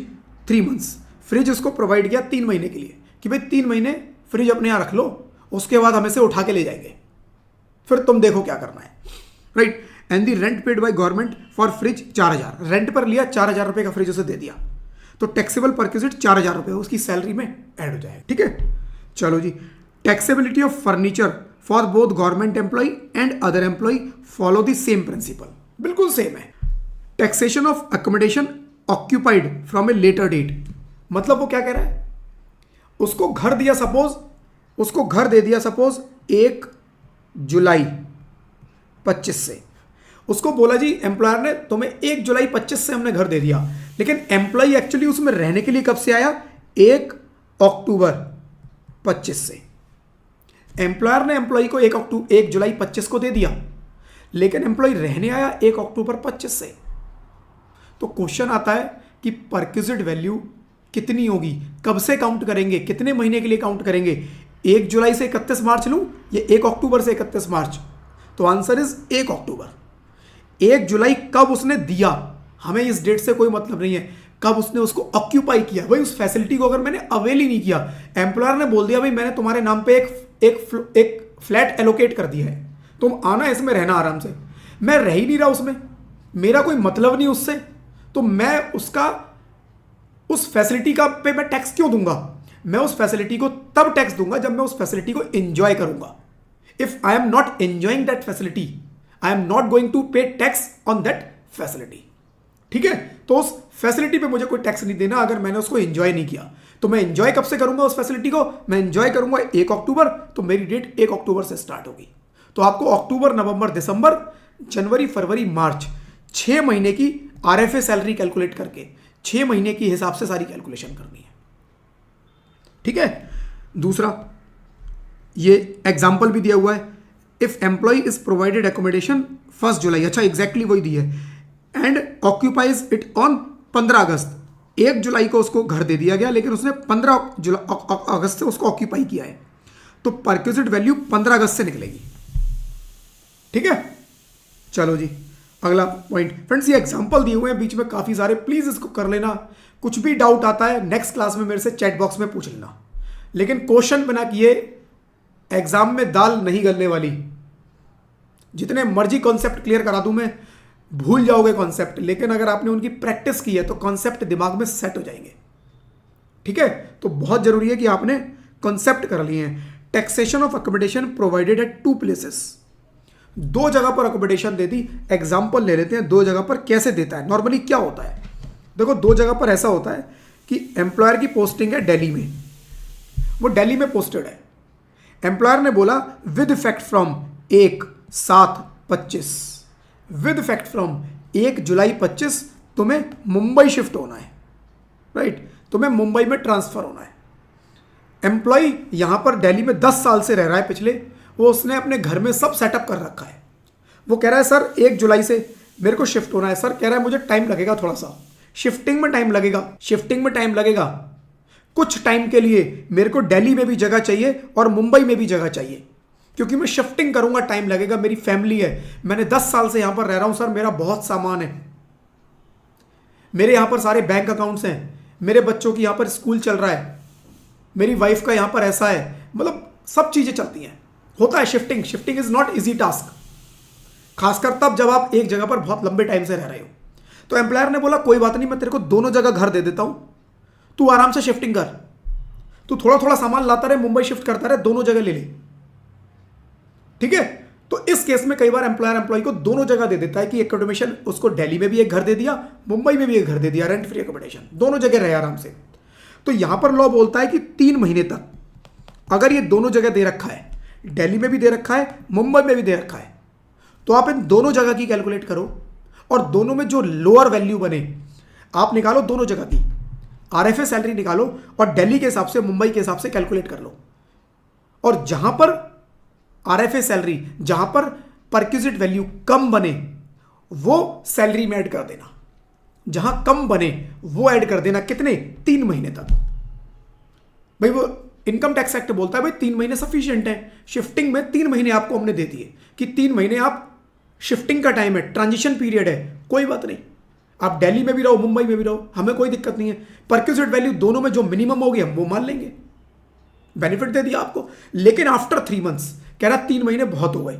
3 months, fridge उसको provide किया 3 महीने के लिए कि भाई 3 महीने फ्रिज अपने यहां रख लो, उसके बाद हम इसे उठा के ले जाएंगे, फिर तुम देखो क्या करना है, right. And the rent paid by government for fridge 4,000, rent पर लिया 4,000 रुपए का फ्रिज उसे दे दिया, तो टैक्सेबल परक्विजिट 4,000 रुपए उसकी सैलरी में ऐड हो जाएगा। ठीक है, चलो जी। Taxability of furniture for both government employ and other employ follow the same principle, बिल्कुल सेम है। Taxation of accommodation occupied from a later date, मतलब वो क्या कह रहा है, उसको घर दिया, सपोज उसको घर दे दिया सपोज 1 जुलाई 25 से, उसको बोला जी एम्प्लॉयर ने तुम्हें 1 जुलाई 25 से हमने घर दे दिया, लेकिन एम्प्लॉय एक्चुअली उसमें रहने के लिए कब से आया? 1 अक्टूबर 25 से। एम्प्लॉयर ने एम्प्लॉय को 1 जुलाई 25 को दे दिया, लेकिन एम्प्लॉय रहने आया 1 अक्टूबर 25 से। तो क्वेश्चन आता है कि परक्विजिट वैल्यू कितनी होगी, कब से काउंट करेंगे, कितने महीने के लिए काउंट करेंगे, 1 जुलाई से 31 मार्च लूँ या 1 अक्टूबर से 31 मार्च? तो आंसर इज 1 अक्टूबर। 1 जुलाई कब उसने दिया, हमें इस डेट से कोई मतलब नहीं है, कब उसने उसको ऑक्यूपाई किया। भाई उस फैसिलिटी को अगर मैंने अवेल ही नहीं किया, एम्प्लॉयर ने बोल दिया भाई मैंने तुम्हारे नाम पे एक फ्लैट एलोकेट कर दिया है, तुम आना इसमें रहना आराम से, मैं रह ही नहीं रहा उसमें, मेरा कोई मतलब नहीं उससे, तो मैं उसका उस फैसिलिटी का पे मैं टैक्स क्यों दूंगा? मैं उस फैसिलिटी को तब टैक्स दूंगा जब मैं उस फैसिलिटी को एंजॉय करूंगा। If I am not enjoying that facility, I am not going to pay tax on that facility. ठीक है, तो उस फैसिलिटी पे मुझे कोई टैक्स नहीं देना अगर मैंने उसको एंजॉय नहीं किया। तो मैं एंजॉय कब से करूंगा उस फैसिलिटी को? मैं एंजॉय करूंगा 1 अक्टूबर, तो मेरी डेट 1 अक्टूबर से स्टार्ट होगी। तो आपको अक्टूबर, नवंबर, दिसंबर, जनवरी, फरवरी, मार्च 6 महीने की आरएफए सैलरी कैलकुलेट करके 6 महीने की हिसाब से सारी कैलकुलेशन करनी है। ठीक है, दूसरा ये एग्जाम्पल भी दिया हुआ है, if employ is provided accommodation 1 July, अच्छा एग्जैक्टली वही दी है, and occupies it on 15 August. 1 जुलाई को उसको घर दे दिया गया लेकिन उसने 15 अगस्त से उसको ऑक्यूपाई किया है, तो परक्विजिट वैल्यू 15 अगस्त से निकलेगी। ठीक है, चलो जी अगला पॉइंट। फ्रेंड्स ये एग्जांपल दिए हुए हैं बीच में काफी सारे, प्लीज इसको कर लेना। कुछ भी डाउट आता है नेक्स्ट क्लास में मेरे से चैट बॉक्स में पूछ लेना, लेकिन क्वेश्चन बिना किए एग्जाम में दाल नहीं गलने वाली। जितने मर्जी कॉन्सेप्ट क्लियर करा दूं मैं, भूल जाओगे कॉन्सेप्ट, लेकिन अगर आपने उनकी प्रैक्टिस की है तो कॉन्सेप्ट दिमाग में सेट हो जाएंगे। ठीक है, तो बहुत जरूरी है कि आपने कॉन्सेप्ट कर लिए हैं। Taxation of accommodation provided eight 2 places, 2 जगह पर अकोमोडेशन दे दी। एग्जाम्पल ले लेते हैं 2 जगह पर कैसे देता है। नॉर्मली क्या होता है, देखो 2 जगह पर ऐसा होता है कि एम्प्लॉयर की पोस्टिंग है दिल्ली में, वो दिल्ली में पोस्टेड है। एम्प्लॉयर ने बोला with effect from 1/7/25, with effect from 1 जुलाई 25 तुम्हें मुंबई शिफ्ट होना है, राइट, तुम्हें मुंबई में ट्रांसफर होना है। एम्प्लॉय यहां पर दिल्ली में 10 साल से रह रहा है पिछले, वो उसने अपने घर में सब सेटअप कर रखा है। वो कह रहा है सर 1 जुलाई से मेरे को शिफ्ट होना है, सर कह रहा है मुझे टाइम लगेगा, थोड़ा सा शिफ्टिंग में टाइम लगेगा, शिफ्टिंग में टाइम लगेगा, कुछ टाइम के लिए मेरे को दिल्ली में भी जगह चाहिए और मुंबई में भी जगह चाहिए, क्योंकि मैं शिफ्टिंग करूंगा, टाइम लगेगा, मेरी फैमिली है, मैंने 10 साल से यहां पर रह रहा हूं, सर मेरा बहुत सामान है, मेरे यहां पर सारे बैंक अकाउंट्स हैं, मेरे बच्चों की यहां पर स्कूल चल रहा है, मेरी वाइफ का यहां पर ऐसा है, मतलब सब चीजें चलती हैं। होता है shifting, shifting is not easy task, खासकर तब जब आप एक जगह पर बहुत लंबे टाइम से रह रहे हो। तो एम्प्लॉयर ने बोला कोई बात नहीं, मैं तेरे को दोनों जगह घर दे देता हूं, तू आराम से शिफ्टिंग कर, तू थोड़ा थोड़ा सामान लाता रहे, मुंबई शिफ्ट करता रहे, दोनों जगह ले ले। ठीक है, तो इस केस में कई बार एम्प्लॉयर एम्प्लॉय को दोनों जगह दे देता है कि एकोमोडेशन उसको दिल्ली में भी एक घर दे दिया, मुंबई में भी एक घर दे दिया, रेंट फ्री एकोमोडेशन, दोनों जगह रहे आराम से। तो यहां पर लॉ बोलता है कि 3 महीने तक अगर ये दोनों जगह दे रखा है, दिल्ली में भी दे रखा है, मुंबई में भी दे रखा है, तो आप इन दोनों जगह की कैलकुलेट करो और दोनों में जो लोअर वैल्यू बने आप निकालो, दोनों जगह की आरएफए सैलरी निकालो और दिल्ली के हिसाब से, मुंबई के हिसाब से कैलकुलेट कर लो। और जहां पर आरएफए सैलरी, जहां पर परक्विजिट वैल्यू कम बने वो सैलरी में ऐड कर देना, जहां कम बने वो ऐड कर देना। कितने? 3 महीने तक। भाई वो इनकम टैक्स एक्ट बोलता है भाई 3 महीने सफिशिएंट है। शिफ्टिंग में 3 महीने आपको हमने दे दिए कि 3 महीने आप शिफ्टिंग का टाइम है, ट्रांजिशन पीरियड है, कोई बात नहीं, आप दिल्ली में भी रहो, मुंबई में भी रहो, हमें कोई दिक्कत नहीं है। परक्विजिट वैल्यू दोनों में जो मिनिमम होगी हम वो मान लेंगे, बेनिफिट दे दिया आपको। लेकिन आफ्टर 3 मंथ्स कह रहा 3 महीने बहुत हो गए,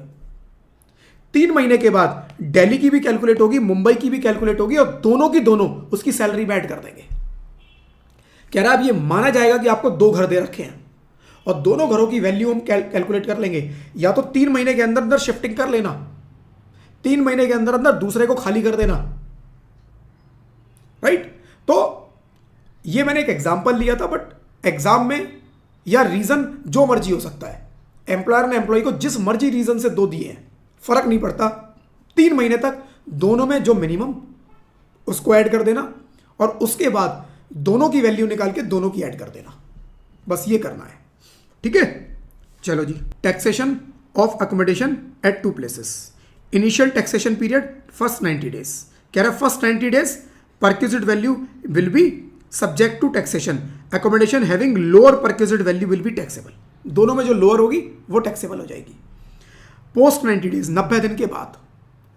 3 महीने के बाद दिल्ली की भी कैलकुलेट होगी, मुंबई की भी कैलकुलेट होगी और दोनों की दोनों उसकी सैलरी में ऐड कर देंगे। कह रहा अब ये माना जाएगा कि आपको 2 घर दे रखे हैं और दोनों घरों की वैल्यू हम कैलकुलेट कर लेंगे। या तो 3 महीने के अंदर अंदर शिफ्टिंग कर लेना, 3 महीने के अंदर अंदर दूसरे को खाली कर देना, राइट। तो ये मैंने एक एग्जांपल लिया था, बट एग्जाम में या रीजन जो मर्जी हो सकता है, एम्प्लॉयर ने एम्प्लॉय को जिस मर्जी रीजन से 2 दिए हैं फर्क नहीं पड़ता, 3 महीने तक दोनों में जो मिनिमम उसको ऐड कर देना और उसके बाद दोनों की वैल्यू निकाल के दोनों की ऐड कर देना, बस ये करना है। ठीक है, चलो जी। Taxation of accommodation at 2 places, initial taxation period first 90 days. कह रहा है first 90 days perquisite value will be subject to taxation, accommodation having lower perquisite value will be taxable, दोनों में जो लोअर होगी वो टैक्सेबल हो जाएगी। पोस्ट 90 डेज, 90 दिन के बाद,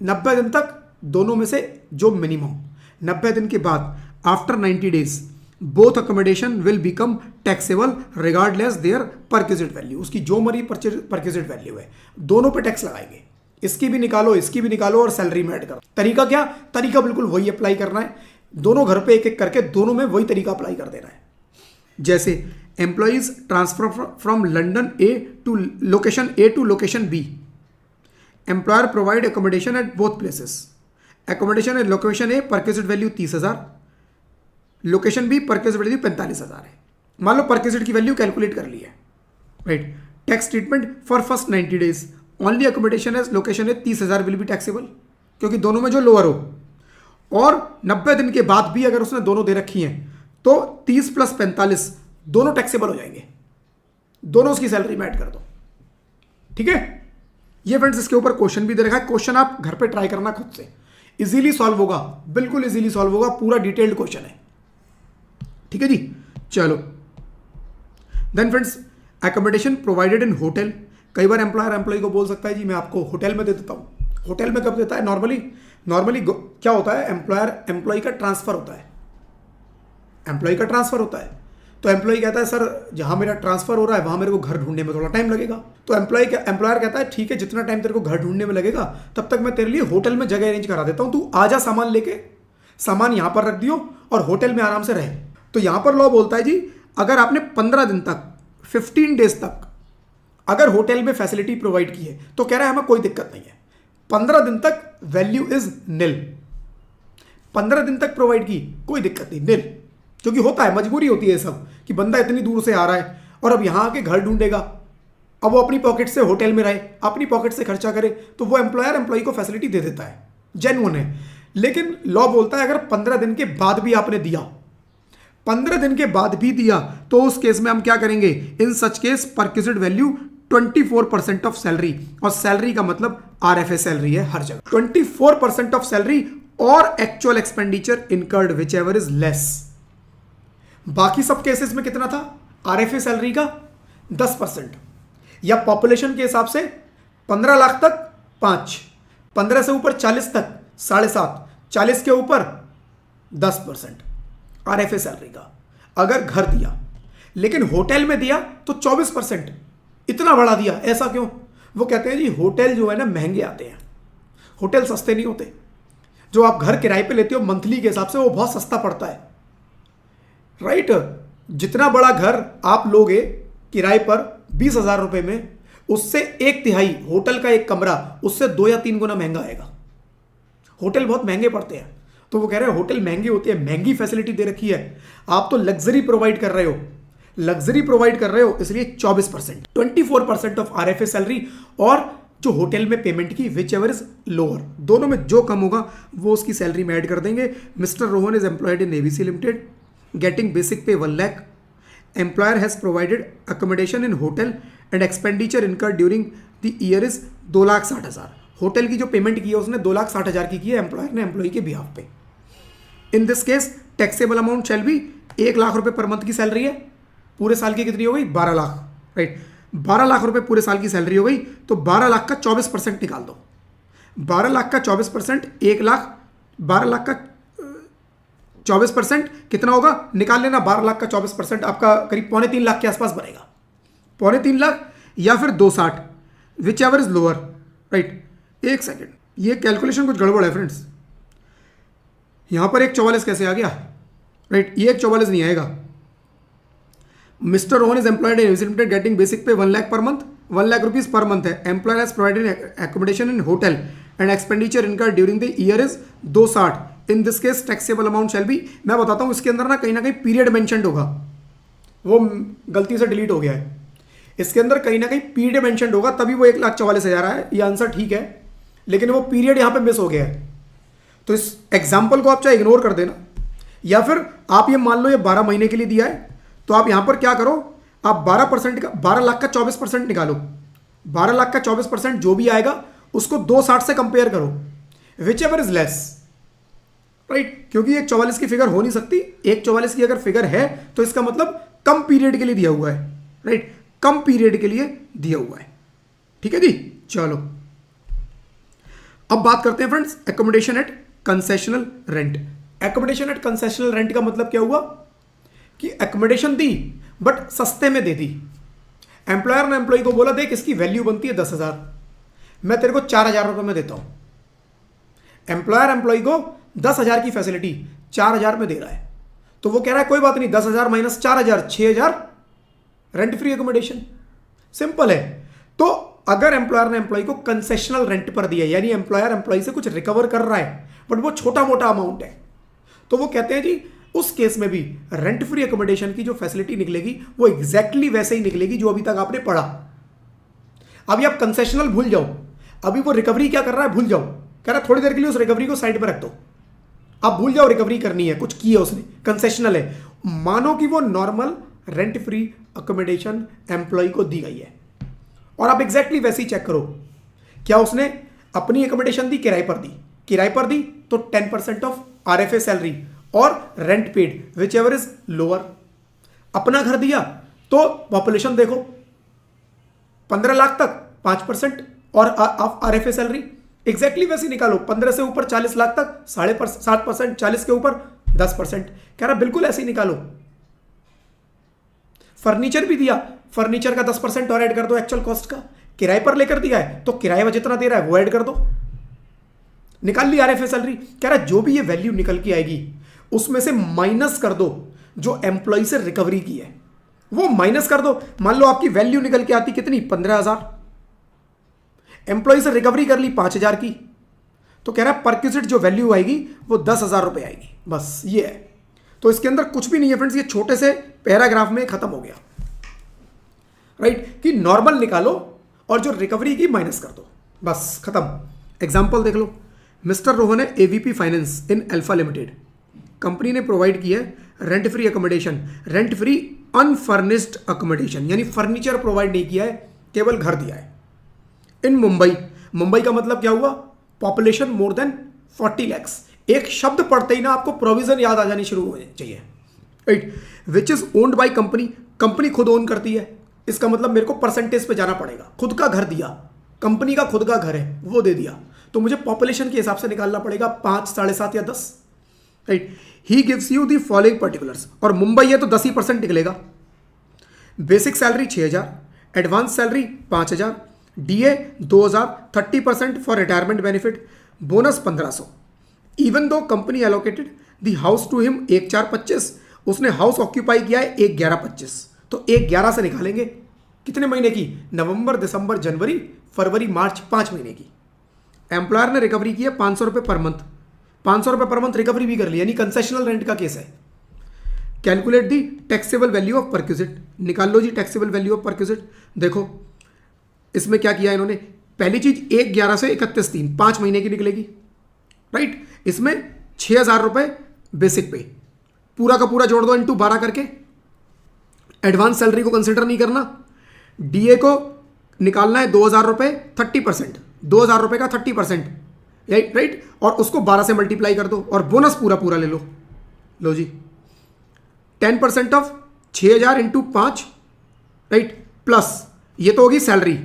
90 दिन तक दोनों में से जो मिनिमम, 90 दिन के बाद after 90 days both accommodation will become taxable regardless their perquisite value, उसकी जो मरी परक्विजिट वैल्यू है दोनों पे टैक्स लगाएंगे, इसकी भी निकालो इसकी भी निकालो और सैलरी में ऐड करो। तरीका क्या, तरीका बिल्कुल वही अप्लाई करना है, दोनों घर पे एक एक करके दोनों में वही तरीका अप्लाई कर देना है। जैसे employees transfer from London A to location B, employer provide accommodation at both places, accommodation at location A perquisite value 30,000, location B perquisite value 45,000 है। मान लो परक्विजिट की वैल्यू कैलकुलेट कर ली है, right. Tax treatment for first 90 days only accommodation as location है 30,000 will be taxable, क्योंकि दोनों में जो लोअर हो, और 90 दिन के बाद भी अगर उसने दोनों दे रखी हैं तो 30 + 45 दोनों टैक्सेबल हो जाएंगे, दोनों उसकी सैलरी में ऐड कर दो, ठीक है। ये फ्रेंड्स इसके ऊपर क्वेश्चन भी दे रखा है, क्वेश्चन आप घर पे ट्राई करना खुद से, इजीली सॉल्व होगा, बिल्कुल इजीली सॉल्व होगा, पूरा डिटेल्ड क्वेश्चन है, ठीक है जी। चलो then friends, accommodation provided in hotel, कई बार एम्प्लॉयर एम्प्लॉय को बोल सकता है जी मैं आपको होटल में दे देता हूँ। होटल में कब देता है, नॉर्मली क्या होता है, एम्प्लॉयर एम्प्लॉय का ट्रांसफर होता है, एम्प्लॉय का ट्रांसफर होता है, तो एम्प्लॉय कहता है सर जहाँ मेरा ट्रांसफर हो रहा है वहाँ मेरे को घर ढूंढने में थोड़ा टाइम लगेगा, तो एम्प्लॉयर कहता है ठीक है जितना टाइम तेरे को घर ढूंढने में लगेगा तब तक मैं तेरे लिए होटल में जगह अरेंज करा देता हूँ, तू आजा सामान लेके, सामान यहाँ पर रख दियो और होटल में आराम से रहे। तो यहाँ पर लॉ बोलता है जी अगर आपने 15 दिन तक 15 डेज तक अगर होटल में फैसिलिटी प्रोवाइड की है तो कह रहा है हमें कोई दिक्कत नहीं है, 15 दिन तक वैल्यू इज निल, 15 दिन तक प्रोवाइड की कोई दिक्कत नहीं, निल, क्योंकि होता है मजबूरी होती है सब कि बंदा इतनी दूर से आ रहा है और अब यहाँ आके घर ढूंढेगा, अब वो अपनी पॉकेट से होटल में रहे, अपनी पॉकेट से खर्चा करे, तो वो एम्प्लॉयर एम्प्लॉय को फैसिलिटी दे देता है, जेन्युइन है। लेकिन लॉ बोलता है अगर 15 दिन के बाद भी आपने दिया, 15 दिन के बाद भी दिया तो उस केस में हम क्या करेंगे, in such case perquisite value 24% of salary, और सैलरी का मतलब RFA सैलरी है हर जगह, 24% ऑफ सैलरी और actual expenditure incurred whichever is less. बाकी सब केसेस में कितना था, RFA सैलरी का 10%, या पॉपुलेशन के हिसाब से 15 लाख तक 5, 15 से ऊपर 40 तक 7.5, 40 के ऊपर 10% RFA सैलरी का अगर घर दिया। लेकिन होटल में दिया तो 24%, इतना बढ़ा दिया, ऐसा क्यों? वो कहते हैं जी होटल जो है ना महंगे आते हैं, होटल सस्ते नहीं होते, जो आप घर किराए पे लेते हो मंथली के हिसाब से वो बहुत सस्ता पड़ता है, राइट। जितना बड़ा घर आप लोगे किराए पर 20,000 रुपए में, उससे 1/3 होटल का एक कमरा उससे 2 या 3 गुना महंगा आएगा। होटल बहुत महंगे पड़ते हैं, तो वो कह रहे हैं होटल महंगी होती है, महंगी फैसिलिटी दे रखी है, आप तो लग्जरी प्रोवाइड कर रहे हो, इसलिए 24%, 24% ऑफ RFA सैलरी, और जो होटल में पेमेंट की विच एवर इज लोअर, दोनों में जो कम होगा वो उसकी सैलरी में ऐड कर देंगे। Mister Rohan is employed in ABC limited getting basic pay 1 lakh, employer has provided accommodation in hotel and expenditure incurred during the year is 2,60,000। Hotel की जो पेमेंट की है उसने 2,60,000 की है एम्प्लॉयर ने एम्प्लॉय के बिहाफ पे। इन this case taxable amount shall B 1 lakh रुपए पर मंथ की सैलरी है, पूरे साल की कितनी हो गई, 12 लाख, राइट। 12 लाख रुपए पूरे साल की सैलरी हो गई, तो 12 लाख का 24% निकाल दो, 12 लाख का 24%, 1 लाख, 12 लाख का 24% कितना होगा निकाल लेना, 12 लाख का 24% आपका करीब 2.25 लाख के आसपास बनेगा, 2.25 लाख या फिर 260, which ever is lower, right. एक सेकेंड, ये कैलकुलेशन कुछ गड़बड़ है फ्रेंड्स, यहां पर 144 कैसे आ गया, राइट, ये 144 नहीं आएगा। Mister Rohan is employed in ABC limited getting basic pay 1 lakh per month, 1 lakh rupees per month है, employer has provided accommodation in hotel and expenditure incurred during the year is 260, in this case taxable amount shall be, मैं बताता हूं इसके अंदर ना कहीं period mentioned होगा, वो गलती से डिलीट हो गया है, इसके अंदर कहीं ना कहीं पीरियड मेंशन्ड होगा, तभी वो 1,44,000 है, ये आंसर ठीक है, लेकिन वो पीरियड यहां पे मिस हो गया है, तो इस एग्जाम्पल को आप चाहे इग्नोर कर देना, या फिर आप ये मान लो ये 12 महीने के लिए दिया है, तो आप यहां पर क्या करो, आप 12% का 12 लाख का 24% निकालो, 12 लाख का 24% जो भी आएगा उसको 260 से कंपेयर करो, which ever is less, right, क्योंकि एक 44 की फिगर हो नहीं सकती। एक 44 की अगर फिगर है तो इसका मतलब कम पीरियड के लिए दिया हुआ है, राइट, कम पीरियड के लिए दिया हुआ है। ठीक है जी, चलो अब बात करते हैं friends accommodation at concessional rent. Accommodation at concessional rent का मतलब क्या हुआ कि एकोमोडेशन दी बट सस्ते में दे दी। एम्प्लॉयर ने एम्प्लॉय को बोला देख इसकी वैल्यू बनती है 10,000, मैं तेरे को 4,000 रुपये में देता हूं। एम्प्लॉयर एम्प्लॉय को 10,000 की फैसिलिटी 4,000 में दे रहा है, तो वो कह रहा है कोई बात नहीं, 10,000 minus 4,000 6,000 rent free accommodation. Simple है। तो अगर एम्प्लॉयर ने एम्प्लॉय को कंसेशनल रेंट पर दिया, यानी एम्प्लॉयर एम्प्लॉय से कुछ रिकवर कर रहा है बट वो छोटा मोटा अमाउंट है, तो वो कहते हैं जी उस केस में भी रेंट फ्री एकोमोडेशन की जो फैसिलिटी निकलेगी वो एग्जैक्टली वैसे ही निकलेगी जो अभी तक आपने पढ़ा। अभी आप कंसेशनल भूल जाओ, अभी वो रिकवरी क्या कर रहा है भूल जाओ, कह रहा है थोड़ी देर के लिए उस रिकवरी को साइड पर रख दो, आप भूल जाओ रिकवरी करनी है, कुछ की है उसने, कंसेशनल है। मानो कि वो normal rent free accommodation employee को दी गई है और आप एग्जैक्टली वैसे ही चेक करो, क्या उसने अपनी अकोमोडेशन दी किराए पर दी, किराए पर दी तो 10% ऑफ RFA सैलरी और rent paid which ever is lower. अपना घर दिया तो पॉपुलेशन देखो 15 लाख तक 5% और RFA सैलरी एग्जैक्टली वैसे निकालो, 15 से ऊपर 40 लाख तक 7%, 40 के ऊपर 10%, कह रहा बिल्कुल ऐसे ही निकालो। फर्नीचर भी दिया, फर्नीचर का 10% और ऐड कर दो एक्चुअल कॉस्ट का, किराए पर लेकर दिया है तो किराए में जितना दे रहा है वो ऐड कर दो, निकाल ली RFA सैलरी। कह रहा जो भी ये वैल्यू निकल के आएगी उसमें से माइनस कर दो जो एम्प्लॉय से रिकवरी की है, वो माइनस कर दो। मान लो आपकी वैल्यू निकल के आती कितनी 15,000, एम्प्लॉय से रिकवरी कर ली 5,000 की, तो कह रहा है परक्यूजिट जो वैल्यू आएगी वो 10,000 रुपए आएगी, बस ये है। तो इसके अंदर कुछ भी नहीं है फ्रेंड्स, ये छोटे से पैराग्राफ में खत्म हो गया, राइट, कि नॉर्मल निकालो और जो रिकवरी की माइनस कर दो, बस खत्म। एग्जांपल देख लो, मिस्टर रोहन है AVP फाइनेंस इन अल्फा लिमिटेड, कंपनी ने प्रोवाइड किया है rent free accommodation, rent free unfurnished accommodation, यानी फर्नीचर प्रोवाइड नहीं किया है, केवल घर दिया है इन मुंबई। मुंबई का मतलब क्या हुआ, पॉपुलेशन मोर देन 40 lakhs। एक शब्द पढ़ते ही ना आपको प्रोविजन याद आ जानी शुरू होनी चाहिए, right, which is owned by company, company खुद ओन करती है, इसका मतलब मेरे को परसेंटेज पे जाना पड़ेगा। खुद का घर दिया, कंपनी का खुद का घर है वो दे दिया, तो मुझे पॉपुलेशन के हिसाब से निकालना पड़ेगा 5, 7.5 या 10, right. He gives you the following particulars, और मुंबई है तो 10% निकलेगा। Basic salary 6,000, advance salary 5,000, DA 2,000, 30% for retirement benefit, bonus 1,500। Even though company allocated the house to him 1,425, उसने हाउस ऑक्यूपाई किया है 1,1125, तो 1,11 से निकालेंगे कितने महीने की, नवंबर, दिसंबर, जनवरी, फरवरी, मार्च, 5 महीने की। एम्प्लॉयर ने रिकवरी की है 500 रुपये पर मंथ, 500 रुपये पर मंथ रिकवरी भी कर ली, यानी कंसेशनल रेंट का केस है। Calculate the taxable value of perquisite, निकाल लो जी टैक्सेबल वैल्यू ऑफ परक्यूजिट। देखो इसमें क्या किया इन्होंने, पहली चीज 1,11 से 31/3 5 महीने की निकलेगी, राइट। इसमें 6,000 रुपये बेसिक पे, पूरा का पूरा जोड़ दो इंटू 12 करके। एडवांस सैलरी को कंसिडर नहीं करना, DA को निकालना है 2,000 रुपये 30%, 2,000 रुपये का 30%, राइट, और उसको 12 से मल्टीप्लाई कर दो और बोनस पूरा पूरा ले लो। लो जी 10% ऑफ 6,000 इंटू 5, राइट, प्लस ये तो होगी सैलरी,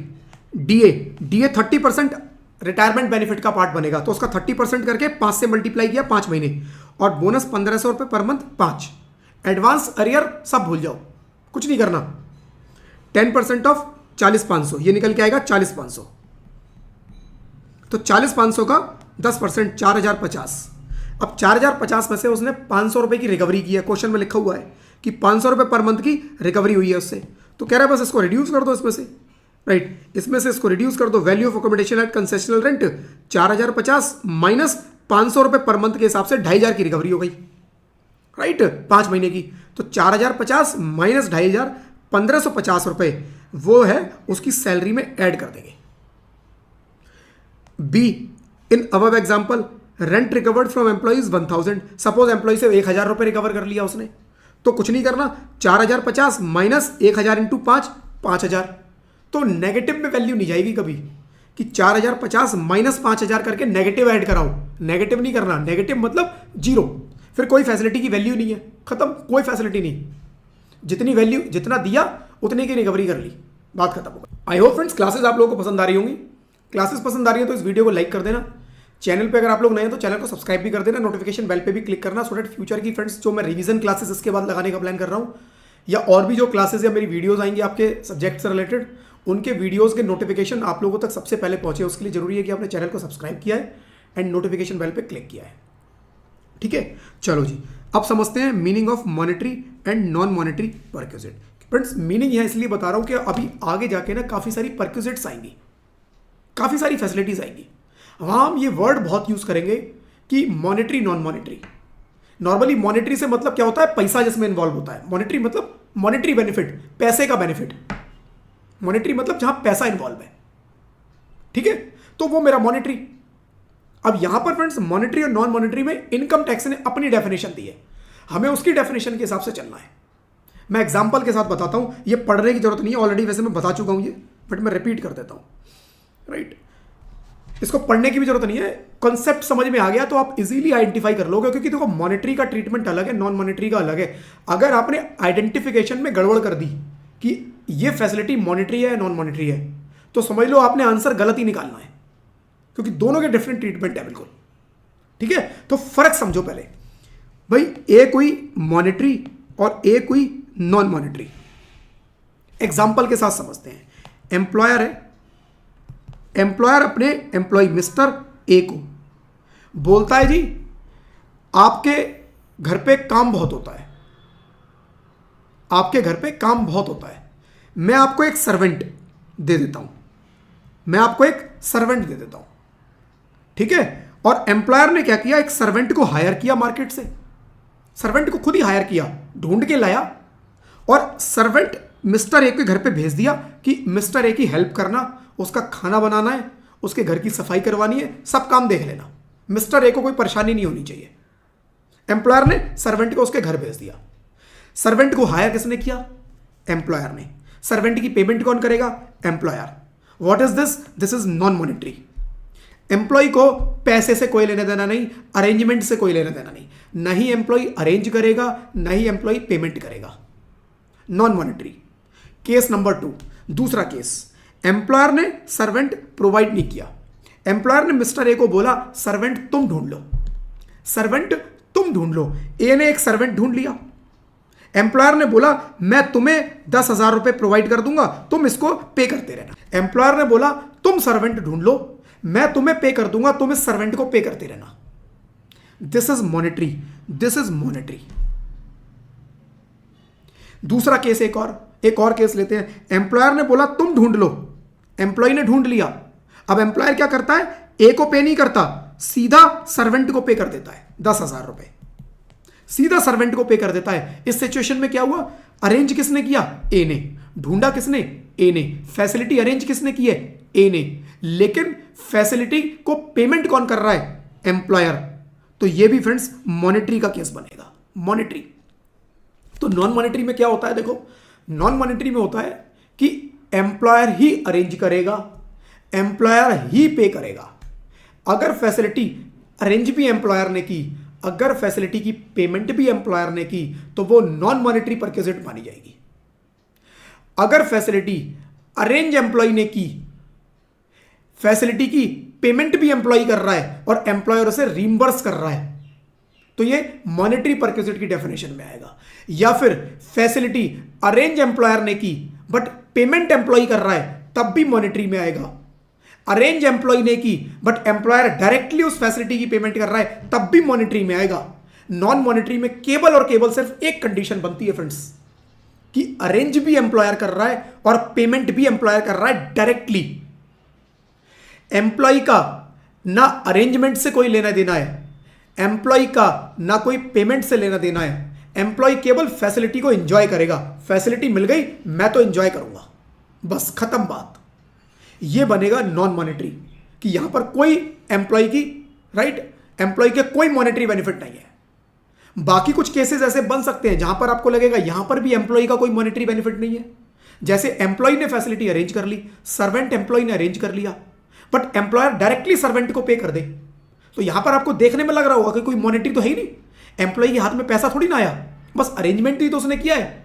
DA 30% रिटायरमेंट बेनिफिट का पार्ट बनेगा, तो उसका 30% करके 5 से मल्टीप्लाई किया 5 महीने, और बोनस 1,500 रुपये पर मंथ 5। एडवांस अरियर सब भूल जाओ, कुछ नहीं करना। 10% ऑफ 40,500, ये निकल के आएगा 40,500, तो 40,500 का 10% 4,050। अब 4,050 में से उसने 500 रुपये की रिकवरी की है, क्वेश्चन में लिखा हुआ है कि 500 रुपये पर मंथ की रिकवरी हुई है उससे, तो कह रहा है बस इसको रिड्यूस कर दो इसमें से, राइट, इसमें से इसको रिड्यूस कर दो। Value of accommodation at concessional rent 4,050 minus 500 रुपये पर मंथ के हिसाब से 2,500 की रिकवरी हो गई, राइट, 5 महीने की। तो 4,050 माइनस 2,500 1,550 रुपये वो है उसकी सैलरी में ऐड कर देंगे। B in above example rent recovered from employees 1,000, suppose employee से 1,000 रुपये रिकवर कर लिया उसने, तो कुछ नहीं करना, 4,050 माइनस 1,000 इंटू 5 5,000, तो नेगेटिव में वैल्यू नहीं जाएगी कभी कि 4,050 माइनस 5,000 करके नेगेटिव ऐड कराओ, नेगेटिव नहीं करना, नेगेटिव मतलब जीरो, फिर कोई फैसिलिटी की वैल्यू नहीं है, खत्म, कोई फैसिलिटी नहीं, जितनी वैल्यू जितना दिया उतने की रिकवरी कर ली, बात खत्म हो गई। आई होप फ्रेंड्स क्लासेस आप लोगों को पसंद आ रही होंगी। क्लासेस पसंद आ रही है तो इस वीडियो को लाइक कर देना, चैनल पे अगर आप लोग नए हैं तो चैनल को सब्सक्राइब भी कर देना, नोटिफिकेशन बेल पे भी क्लिक करना, सो दैट फ्यूचर की फ्रेंड्स जो मैं रिवीजन क्लासेस इसके बाद लगाने का प्लान कर रहा हूँ या और भी जो क्लासेस या मेरी वीडियोस आएंगी आपके सब्जेक्ट से रिलेटेड, उनके वीडियोस के नोटिफिकेशन आप लोगों तक सबसे पहले पहुंचे। उसके लिए जरूरी है कि आपने चैनल को सब्सक्राइब किया है एंड नोटिफिकेशन बेल पे क्लिक किया है। ठीक है, चलो जी अब समझते हैं meaning of monetary and non monetary perquisite. Friends meaning यहां इसलिए बता रहा हूं कि अभी आगे जाके ना काफी सारी परक्विजिट्स आएंगी, काफी सारी फैसिलिटीज आएंगी, वहां हम ये वर्ड बहुत यूज करेंगे कि monetary non monetary. Normally monetary से मतलब क्या होता है, पैसा जिसमें इन्वॉल्व होता है। मॉनेटरी मतलब मॉनेटरी बेनिफिट, पैसे का बेनिफिट। मॉनेटरी मतलब जहां पैसा इन्वॉल्व है, ठीक है, तो वो मेरा मॉनेटरी। अब यहां पर फ्रेंड्स मॉनेटरी और नॉन मॉनेटरी में इनकम टैक्स ने अपनी डेफिनेशन दी है, हमें उसकी डेफिनेशन के हिसाब से चलना है। मैं एग्जांपल के साथ बताता हूं, ये पढ़ने की जरूरत नहीं है, ऑलरेडी वैसे मैं बता चुका हूं ये, बट मैं रिपीट कर देता हूं, राइट। इसको पढ़ने की भी जरूरत नहीं है, कॉन्सेप्ट समझ में आ गया तो आप इजीली आइडेंटिफाई कर लोगे, क्योंकि देखो मॉनेटरी का ट्रीटमेंट अलग है, नॉन मॉनेटरी का अलग है। अगर आपने आइडेंटिफिकेशन में गड़बड़ कर दी कि ये फैसिलिटी मॉनेटरी है या नॉन मॉनेटरी है, तो समझ लो आपने आंसर गलत ही निकालना है, क्योंकि दोनों के डिफरेंट ट्रीटमेंट है बिल्कुल। ठीक है, तो फर्क समझो पहले भाई, एक हुई मॉनेटरी और एक हुई नॉन मॉनेटरी। एग्जाम्पल के साथ समझते हैं। एम्प्लॉयर है, एम्प्लॉयर अपने एम्प्लॉय मिस्टर ए को बोलता है जी आपके घर पे काम बहुत होता है, आपके घर पे काम बहुत होता है, मैं आपको एक सर्वेंट दे देता हूं, मैं आपको एक सर्वेंट दे देता हूं। ठीक है, और एम्प्लॉयर ने क्या किया, एक सर्वेंट को हायर किया मार्केट से, सर्वेंट को खुद ही हायर किया, ढूंढ के लाया, और सर्वेंट मिस्टर ए के घर पे भेज दिया कि मिस्टर ए की हेल्प करना, उसका खाना बनाना है, उसके घर की सफाई करवानी है, सब काम देख लेना, मिस्टर ए को कोई परेशानी नहीं होनी चाहिए। एम्प्लॉयर ने सर्वेंट को उसके घर भेज दिया। सर्वेंट को हायर किसने किया, एम्प्लॉयर ने। सर्वेंट की पेमेंट कौन करेगा, employer. What is this, this is non monetary. Employee को पैसे से कोई लेना देना नहीं, अरेंजमेंट से कोई लेना देना नहीं, ना ही एम्प्लॉय अरेंज करेगा, ना ही एम्प्लॉय पेमेंट करेगा, नॉन मॉनेटरी। केस नंबर 2, दूसरा केस, एम्प्लॉयर ने सर्वेंट प्रोवाइड नहीं किया, एम्प्लॉयर ने मिस्टर ए को बोला सर्वेंट तुम ढूंढ लो, सर्वेंट तुम ढूंढ लो। ए ने एक सर्वेंट ढूंढ लिया, एम्प्लॉयर ने बोला मैं तुम्हें 10,000 रुपए प्रोवाइड कर दूंगा, तुम इसको पे करते रहना। एम्प्लॉयर ने बोला तुम सर्वेंट ढूंढ लो, मैं तुम्हें पे कर दूंगा, तुम इस सर्वेंट को पे करते रहना। This is monetary, this is monetary. दूसरा केस, एक और केस लेते हैं। एम्प्लॉयर ने बोला तुम ढूंढ लो, एम्प्लॉय ने ढूंढ लिया। अब एम्प्लॉयर क्या करता है, ए को पे नहीं करता, सीधा सर्वेंट को पे कर देता है 10,000 रुपए, सीधा सर्वेंट को पे कर देता है। इस सिचुएशन में क्या हुआ, अरेंज किसने किया, ए ने, ढूंढा किसने, ए ने, फैसिलिटी अरेंज किसने की है, ए ने, लेकिन फैसिलिटी को पेमेंट कौन कर रहा है, एम्प्लॉयर। तो ये भी फ्रेंड्स मॉनेटरी का केस बनेगा, मॉनेटरी। तो नॉन मॉनेटरी में क्या होता है, देखो नॉन मॉनेटरी में होता है कि एम्प्लॉयर ही अरेंज करेगा, एम्प्लॉयर ही पे करेगा। अगर फैसिलिटी अरेंज भी एम्प्लॉयर ने की, अगर फैसिलिटी की पेमेंट भी एम्प्लॉयर ने की, तो वो नॉन मॉनेटरी परक्विजिट मानी जाएगी। अगर फैसिलिटी अरेंज एम्प्लॉय ने की, फैसिलिटी की पेमेंट भी एम्प्लॉय कर रहा है और एम्प्लॉयर उसे रीइंबर्स कर रहा है, तो ये मॉनेटरी परक्विजिट की डेफिनेशन में आएगा। या फिर फैसिलिटी अरेंज एम्प्लॉयर ने की बट पेमेंट एम्प्लॉय कर रहा है, तब भी मॉनेटरी में आएगा। अरेंज एम्प्लॉय ने की बट एम्प्लॉयर डायरेक्टली उस फैसिलिटी की पेमेंट कर रहा है, तब भी मॉनेटरी में आएगा। नॉन मॉनेटरी में केवल और केवल सिर्फ एक कंडीशन बनती है फ्रेंड्स, कि अरेंज भी एम्प्लॉयर कर रहा है और पेमेंट भी एम्प्लॉयर कर रहा है डायरेक्टली। एम्प्लॉय का ना अरेंजमेंट से कोई लेना देना है, एम्प्लॉय का ना कोई पेमेंट से लेना देना है, एम्प्लॉय केवल फैसिलिटी को एंजॉय करेगा। फैसिलिटी मिल गई, मैं तो एंजॉय करूंगा, बस खत्म बात। ये बनेगा नॉन मॉनेटरी, कि यहां पर कोई एम्प्लॉय की, राइट, एम्प्लॉय के कोई मॉनेटरी बेनिफिट नहीं है। बाकी कुछ केसेस ऐसे बन सकते हैं जहां पर आपको लगेगा यहां पर भी एम्प्लॉय का कोई मॉनेटरी बेनिफिट नहीं है। जैसे एम्प्लॉय ने फैसिलिटी अरेंज कर ली, सर्वेंट एम्प्लॉय ने अरेंज कर लिया, बट एम्प्लॉयर डायरेक्टली सर्वेंट को पे कर दे, तो यहां पर आपको देखने में लग रहा होगा कि कोई मॉनेटरी तो है ही नहीं, एम्प्लॉय के हाथ में पैसा थोड़ी ना आया, बस अरेंजमेंट ही तो उसने किया है।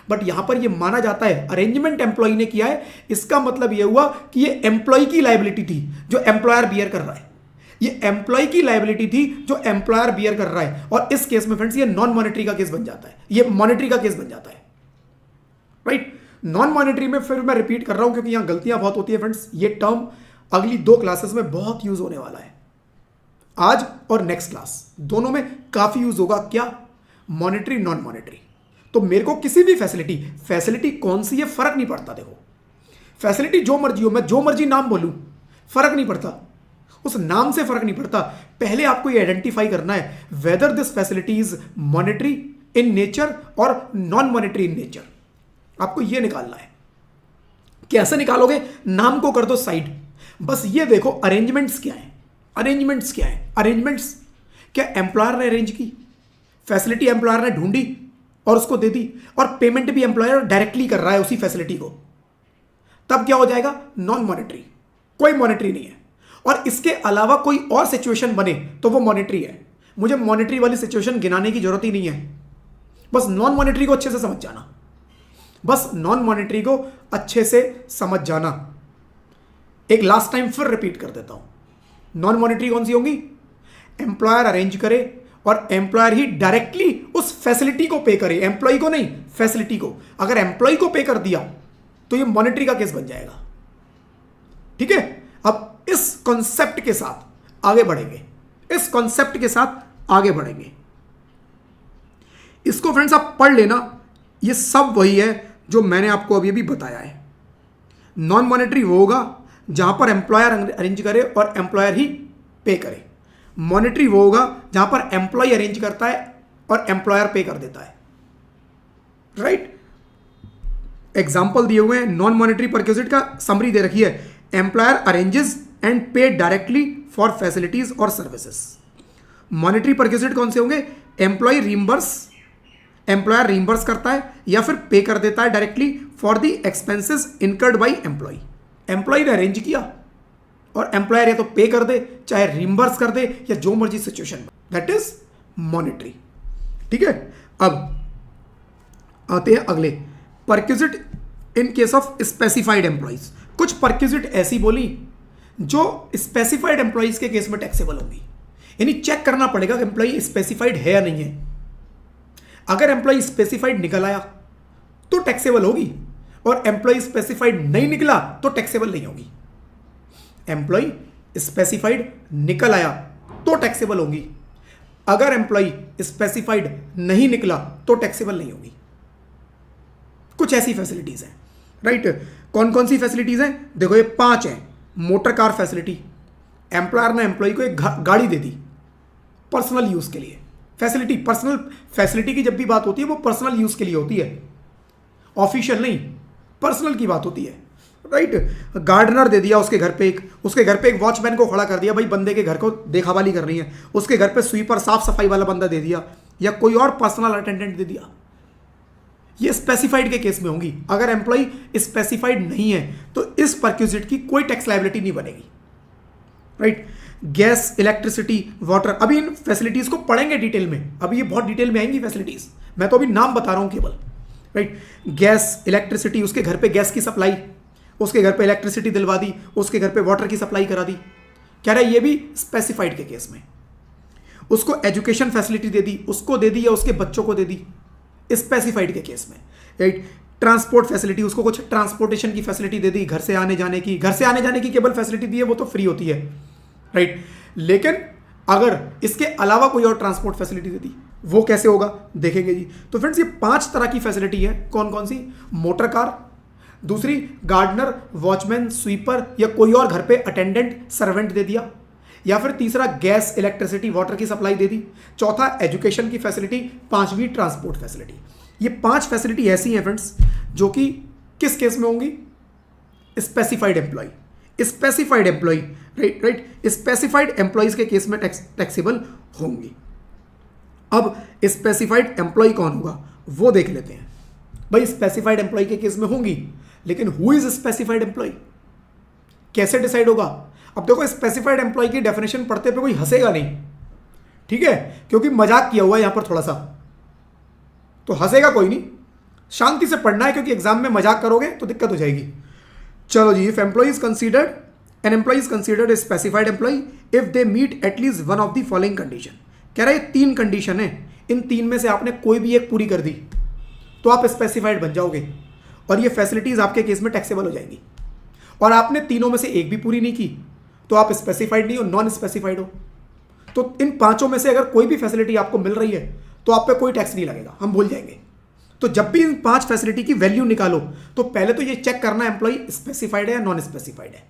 बट यहां पर यह माना जाता है अरेंजमेंट एम्प्लॉय ने किया है, इसका मतलब यह हुआ कि यह एम्प्लॉय की लायबिलिटी थी जो एम्प्लॉयर बियर कर रहा है, ये एम्प्लॉय की लायबिलिटी थी जो एम्प्लॉयर बियर कर रहा है। और इस केस में फ्रेंड्स ये नॉन मॉनेटरी का केस बन जाता है, ये मॉनेटरी का केस बन जाता है, राइट। नॉन मॉनेटरी में फिर मैं रिपीट कर रहा हूं क्योंकि यहां गलतियां बहुत होती है फ्रेंड्स, ये टर्म अगली 2 क्लासेस में बहुत यूज होने वाला है, आज और नेक्स्ट क्लास दोनों में काफी यूज होगा। क्या? Monetary, non monetary. तो मेरे को किसी भी फैसिलिटी कौन सी है फर्क नहीं पड़ता, देखो फैसिलिटी जो मर्जी हो, मैं जो मर्जी नाम बोलूं फर्क नहीं पड़ता, उस नाम से फर्क नहीं पड़ता। पहले आपको ये आइडेंटिफाई करना है whether this facility is monetary in nature और नॉन मॉनेटरी इन नेचर, आपको ये निकालना है। कैसे निकालोगे? नाम को कर दो साइड, बस ये देखो अरेंजमेंट्स क्या है, अरेंजमेंट्स क्या है। अरेंजमेंट्स क्या एम्प्लॉयर ने अरेंज की, फैसिलिटी एम्प्लॉयर ने ढूंढी और उसको दे दी, और पेमेंट भी एम्प्लॉयर डायरेक्टली कर रहा है उसी फैसिलिटी को, तब क्या हो जाएगा? नॉन मॉनेटरी, कोई मॉनेटरी नहीं है। और इसके अलावा कोई और सिचुएशन बने तो वो मॉनेटरी है। मुझे मॉनेटरी वाली सिचुएशन गिनाने की जरूरत ही नहीं है, बस नॉन मॉनेटरी को अच्छे से समझ जाना, बस नॉन मॉनेटरी को अच्छे से समझ जाना। एक लास्ट टाइम फिर रिपीट कर देता हूं, नॉन मॉनेटरी कौन सी होंगी? एम्प्लॉयर अरेंज करे और एम्प्लॉयर ही डायरेक्टली उस फैसिलिटी को पे करे, एम्प्लॉय को नहीं, फैसिलिटी को। अगर एम्प्लॉय को पे कर दिया तो ये मॉनेटरी का केस बन जाएगा, ठीक है। अब इस कॉन्सेप्ट के साथ आगे बढ़ेंगे, इस कॉन्सेप्ट के साथ आगे बढ़ेंगे। इसको फ्रेंड्स आप पढ़ लेना, ये सब वही है जो मैंने आपको अभी अभी बताया है। नॉन मॉनेटरी वो होगा जहां पर एम्प्लॉयर अरेंज करे और एम्प्लॉयर ही पे करे। मॉनेटरी वो होगा जहां पर एम्प्लॉय अरेंज करता है और एम्प्लॉयर पे कर देता है, राइट। एग्जाम्पल दिए हुए हैं, नॉन मॉनेटरी परक्विजिट का समरी दे रखी है, एम्प्लॉयर अरेंजेस एंड पे डायरेक्टली फॉर फैसिलिटीज और सर्विसेज। मॉनेटरी परक्विजिट कौन से होंगे? एम्प्लॉय रीइंबर्स, एम्प्लॉयर रीइंबर्स करता है या फिर पे कर देता है directly for the expenses incurred by employee. Employee ने अरेंज किया और एम्प्लॉयर या तो पे कर दे, चाहे रीइंबर्स कर दे, या जो मर्जी सिचुएशन, दैट इज मॉनेटरी, ठीक है। अब आते हैं अगले, perquisite in case of specified employees. कुछ परक्विजिट ऐसी बोली जो स्पेसिफाइड एम्प्लॉइज के केस में टैक्सेबल होगी, यानी चेक करना पड़ेगा कि एम्प्लॉय स्पेसिफाइड है या नहीं है। अगर एम्प्लॉय स्पेसिफाइड निकल आया तो टैक्सेबल होगी, और एम्प्लॉय स्पेसिफाइड नहीं निकला तो टैक्सेबल नहीं होगी। एम्प्लॉय स्पेसिफाइड निकल आया तो टैक्सेबल होगी, अगर एम्प्लॉय स्पेसिफाइड नहीं निकला तो टैक्सेबल नहीं होगी। कुछ ऐसी फैसिलिटीज हैं, राइट। कौन कौन सी फैसिलिटीज हैं? देखो ये 5 हैं। मोटर कार फैसिलिटी, एम्प्लॉयर ने एम्प्लॉय को एक गाड़ी दे दी पर्सनल यूज के लिए। फैसिलिटी, पर्सनल फैसिलिटी की जब भी बात होती है वो पर्सनल यूज के लिए होती है, ऑफिशियल नहीं, पर्सनल की बात होती है, राइट। गार्डनर दे दिया उसके घर पे एक वॉचमैन को खड़ा कर दिया, भाई बंदे के घर को देखभाली करनी है। उसके घर पे स्वीपर, साफ सफाई वाला बंदा दे दिया, या कोई और पर्सनल अटेंडेंट दे दिया। ये स्पेसिफाइड के केस में होंगी। अगर एम्प्लॉय स्पेसिफाइड नहीं है तो इस परक्विजिट की कोई टैक्स लायबिलिटी नहीं बनेगी, राइट। गैस, इलेक्ट्रिसिटी, वाटर, अभी इन फैसिलिटीज को पढ़ेंगे डिटेल में, अभी ये बहुत डिटेल में आएंगी फैसिलिटीज, मैं तो अभी नाम बता रहा हूं केवल, राइट। गैस, इलेक्ट्रिसिटी, उसके घर पे गैस की सप्लाई, उसके घर पे इलेक्ट्रिसिटी दिलवा दी, उसके घर पे वाटर की सप्लाई करा दी, कह रहा है ये भी स्पेसिफाइड के केस में। उसको एजुकेशन फैसिलिटी दे दी, उसको दे दी या उसके बच्चों को दे दी, स्पेसिफाइड के केस में, राइट। ट्रांसपोर्ट फैसिलिटी, उसको कुछ ट्रांसपोर्टेशन की फैसिलिटी दे दी, घर से आने जाने की केवल फैसिलिटी दी है, वो तो फ्री होती है, राइट। लेकिन अगर इसके अलावा कोई और ट्रांसपोर्ट फैसिलिटी दे दी, वो कैसे होगा देखेंगे जी। तो फ्रेंड्स ये 5 तरह की फैसिलिटी है। कौन कौन सी? मोटर कार, दूसरी गार्डनर, वॉचमैन, स्वीपर, या कोई और घर पे अटेंडेंट, सर्वेंट दे दिया, या फिर तीसरा गैस, इलेक्ट्रिसिटी, वाटर की सप्लाई दे दी, चौथा एजुकेशन की फैसिलिटी, 5वीं ट्रांसपोर्ट फैसिलिटी। ये 5 फैसिलिटी ऐसी हैं फ्रेंड्स जो कि किस केस में होंगी? Specified employee, specified employee, right, specified employees के केस में टैक्सेबल होंगी। अब स्पेसिफाइड एम्प्लॉय कौन होगा वो देख लेते हैं। भाई स्पेसिफाइड एम्प्लॉय के केस में होंगी, लेकिन हु इज स्पेसिफाइड एम्प्लॉय कैसे डिसाइड होगा? अब देखो स्पेसिफाइड एम्प्लॉय की डेफिनेशन पढ़ते पे कोई हंसेगा नहीं, ठीक है, क्योंकि मजाक किया हुआ है यहां पर थोड़ा सा, तो हंसेगा कोई नहीं, शांति से पढ़ना है, क्योंकि एग्जाम में मजाक करोगे तो दिक्कत हो जाएगी। चलो जी, if employ is considered an employ is considered a specified employ if they meet at least one of the following condition. कह रहा है 3 कंडीशन है, इन 3 में से आपने कोई भी एक पूरी कर दी तो आप स्पेसिफाइड बन जाओगे और ये फैसिलिटीज आपके केस में टैक्सेबल हो जाएंगी। और आपने तीनों में से एक भी पूरी नहीं की तो आप स्पेसिफाइड नहीं हो, नॉन स्पेसिफाइड हो। तो इन 5 में से अगर कोई भी फैसिलिटी आपको मिल रही है तो आप पे कोई टैक्स नहीं लगेगा, हम भूल जाएंगे। तो जब भी इन 5 फैसिलिटी की वैल्यू निकालो तो पहले तो ये चेक करना एम्प्लॉय स्पेसिफाइड है या नॉन स्पेसिफाइड है,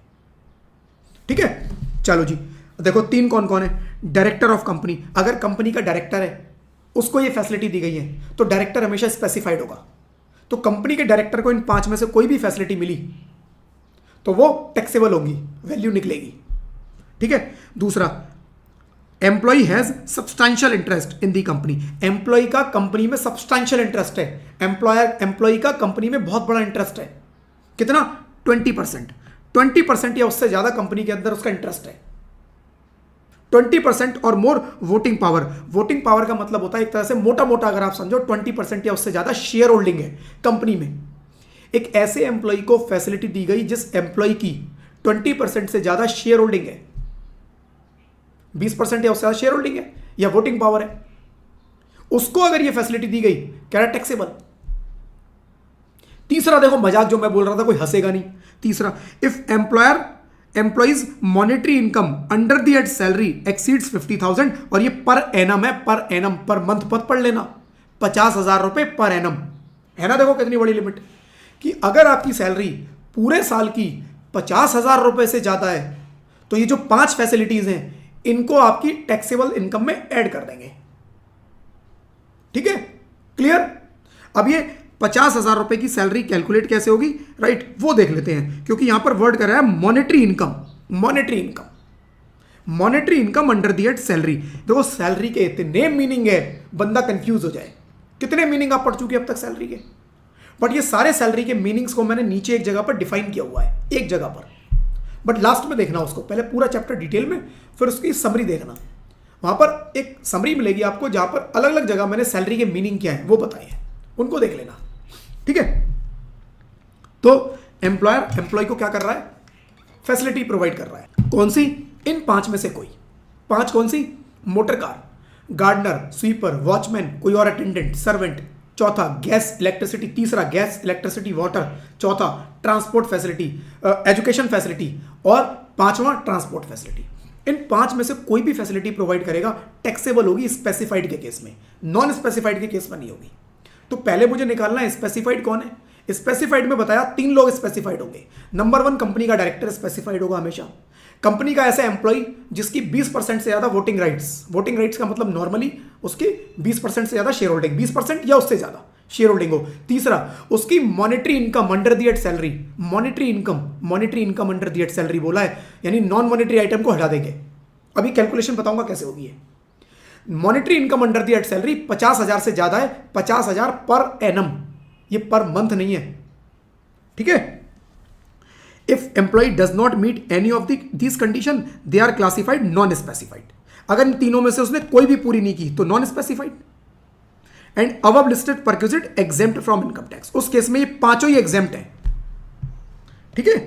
ठीक है। चलो जी, देखो 3 कौन कौन है। डायरेक्टर ऑफ कंपनी, अगर कंपनी का डायरेक्टर है उसको ये फैसिलिटी दी गई है तो डायरेक्टर हमेशा स्पेसिफाइड होगा। तो कंपनी के डायरेक्टर को इन 5 में से कोई भी फैसिलिटी मिली तो वो टैक्सेबल होगी, वैल्यू निकलेगी, ठीक है। दूसरा, employee has substantial interest in the company, employee का कंपनी में सब्सटैंशियल इंटरेस्ट है, एम्प्लॉय का कंपनी में बहुत बड़ा इंटरेस्ट है। कितना? 20% या उससे ज्यादा कंपनी के अंदर उसका इंटरेस्ट है। 20% और मोर वोटिंग पावर, वोटिंग पावर का मतलब होता है एक तरह से मोटा मोटा अगर आप समझो 20% या उससे ज्यादा शेयर होल्डिंग है कंपनी में। एक ऐसे एम्प्लॉय को फैसिलिटी दी गई जिस एम्प्लॉय की 20% से ज्यादा शेयर होल्डिंग है, 20% या उससे ज्यादा शेयर होल्डिंग है या वोटिंग पावर है, उसको अगर ये फैसिलिटी दी गई, क्या है, टैक्सेबल। तीसरा देखो, मजाक जो मैं बोल रहा था कोई हंसेगा नहीं। तीसरा, if employees monetary income under the head salary exceeds 50,000, और ये पर एनम है, पर एनम, पर मंथ पद पढ़ लेना, 50,000 रुपए पर एनम है ना। देखो कितनी बड़ी लिमिट, कि अगर आपकी सैलरी पूरे साल की 50,000 रुपए से ज्यादा है तो ये जो 5 फैसिलिटीज हैं इनको आपकी टैक्सेबल इनकम में ऐड कर देंगे, ठीक है, क्लियर। अब ये 50,000 रुपए की सैलरी कैलकुलेट कैसे होगी, राइट, वो देख लेते हैं, क्योंकि यहां पर वर्ड कर रहा है monetary income, monetary income under the head salary. देखो सैलरी के इतने मीनिंग है बंदा कंफ्यूज हो जाए। कितने मीनिंग आप पढ़ चुके अब तक सैलरी के, बट ये सारे सैलरी के मीनिंग्स को मैंने नीचे एक जगह पर डिफाइन किया हुआ है, एक जगह पर, बट लास्ट में देखना उसको, पहले पूरा चैप्टर डिटेल में, फिर उसकी समरी देखना। वहां पर एक समरी मिलेगी आपको जहां पर अलग अलग जगह मैंने सैलरी के मीनिंग क्या है वो बताए हैं, उनको देख लेना, ठीक है। तो एम्प्लॉय को क्या कर रहा है, फैसिलिटी प्रोवाइड कर रहा है। कौन सी? इन 5 में से कोई 5। कौन सी? Motor car, gardener, sweeper, watchman, कोई और अटेंडेंट, सर्वेंट। चौथा, गैस इलेक्ट्रिसिटी। तीसरा, गैस इलेक्ट्रिसिटी वाटर। चौथा, ट्रांसपोर्ट फैसिलिटी, एजुकेशन फैसिलिटी। और 5वां, ट्रांसपोर्ट फैसिलिटी। इन 5 में से कोई भी फैसिलिटी प्रोवाइड करेगा टैक्सेबल होगी स्पेसिफाइड के केस में, नॉन स्पेसिफाइड के केस में नहीं होगी। तो पहले मुझे निकालना है स्पेसिफाइड कौन है। स्पेसिफाइड में बताया 3 लोग स्पेसिफाइड होंगे। नंबर 1, कंपनी का डायरेक्टर स्पेसिफाइड होगा हमेशा। कंपनी का ऐसा एम्प्लॉय जिसकी 20% से ज्यादा वोटिंग राइट्स का मतलब नॉर्मली उसकी 20% से ज्यादा शेयर होल्डिंग, 20% या उससे ज्यादा शेयर होल्डिंग हो। तीसरा, उसकी monetary income under the head salary, monetary income under the head salary बोला है, यानी नॉन मॉनेटरी आइटम को हटा देंगे। अभी कैलकुलेशन बताऊंगा कैसे होगी ये। Monetary income under the head salary 50,000 से ज्यादा है, 50,000 पर एनम, ये पर मंथ नहीं है, ठीक है। If employee does not meet any of this condition they are classified non specified. अगर इन तीनों में से उसने कोई भी पूरी नहीं की तो non specified. And above listed perquisite exempt from income tax, उस केस में ये 5 ही एग्जेम्प्ट है, ठीक है।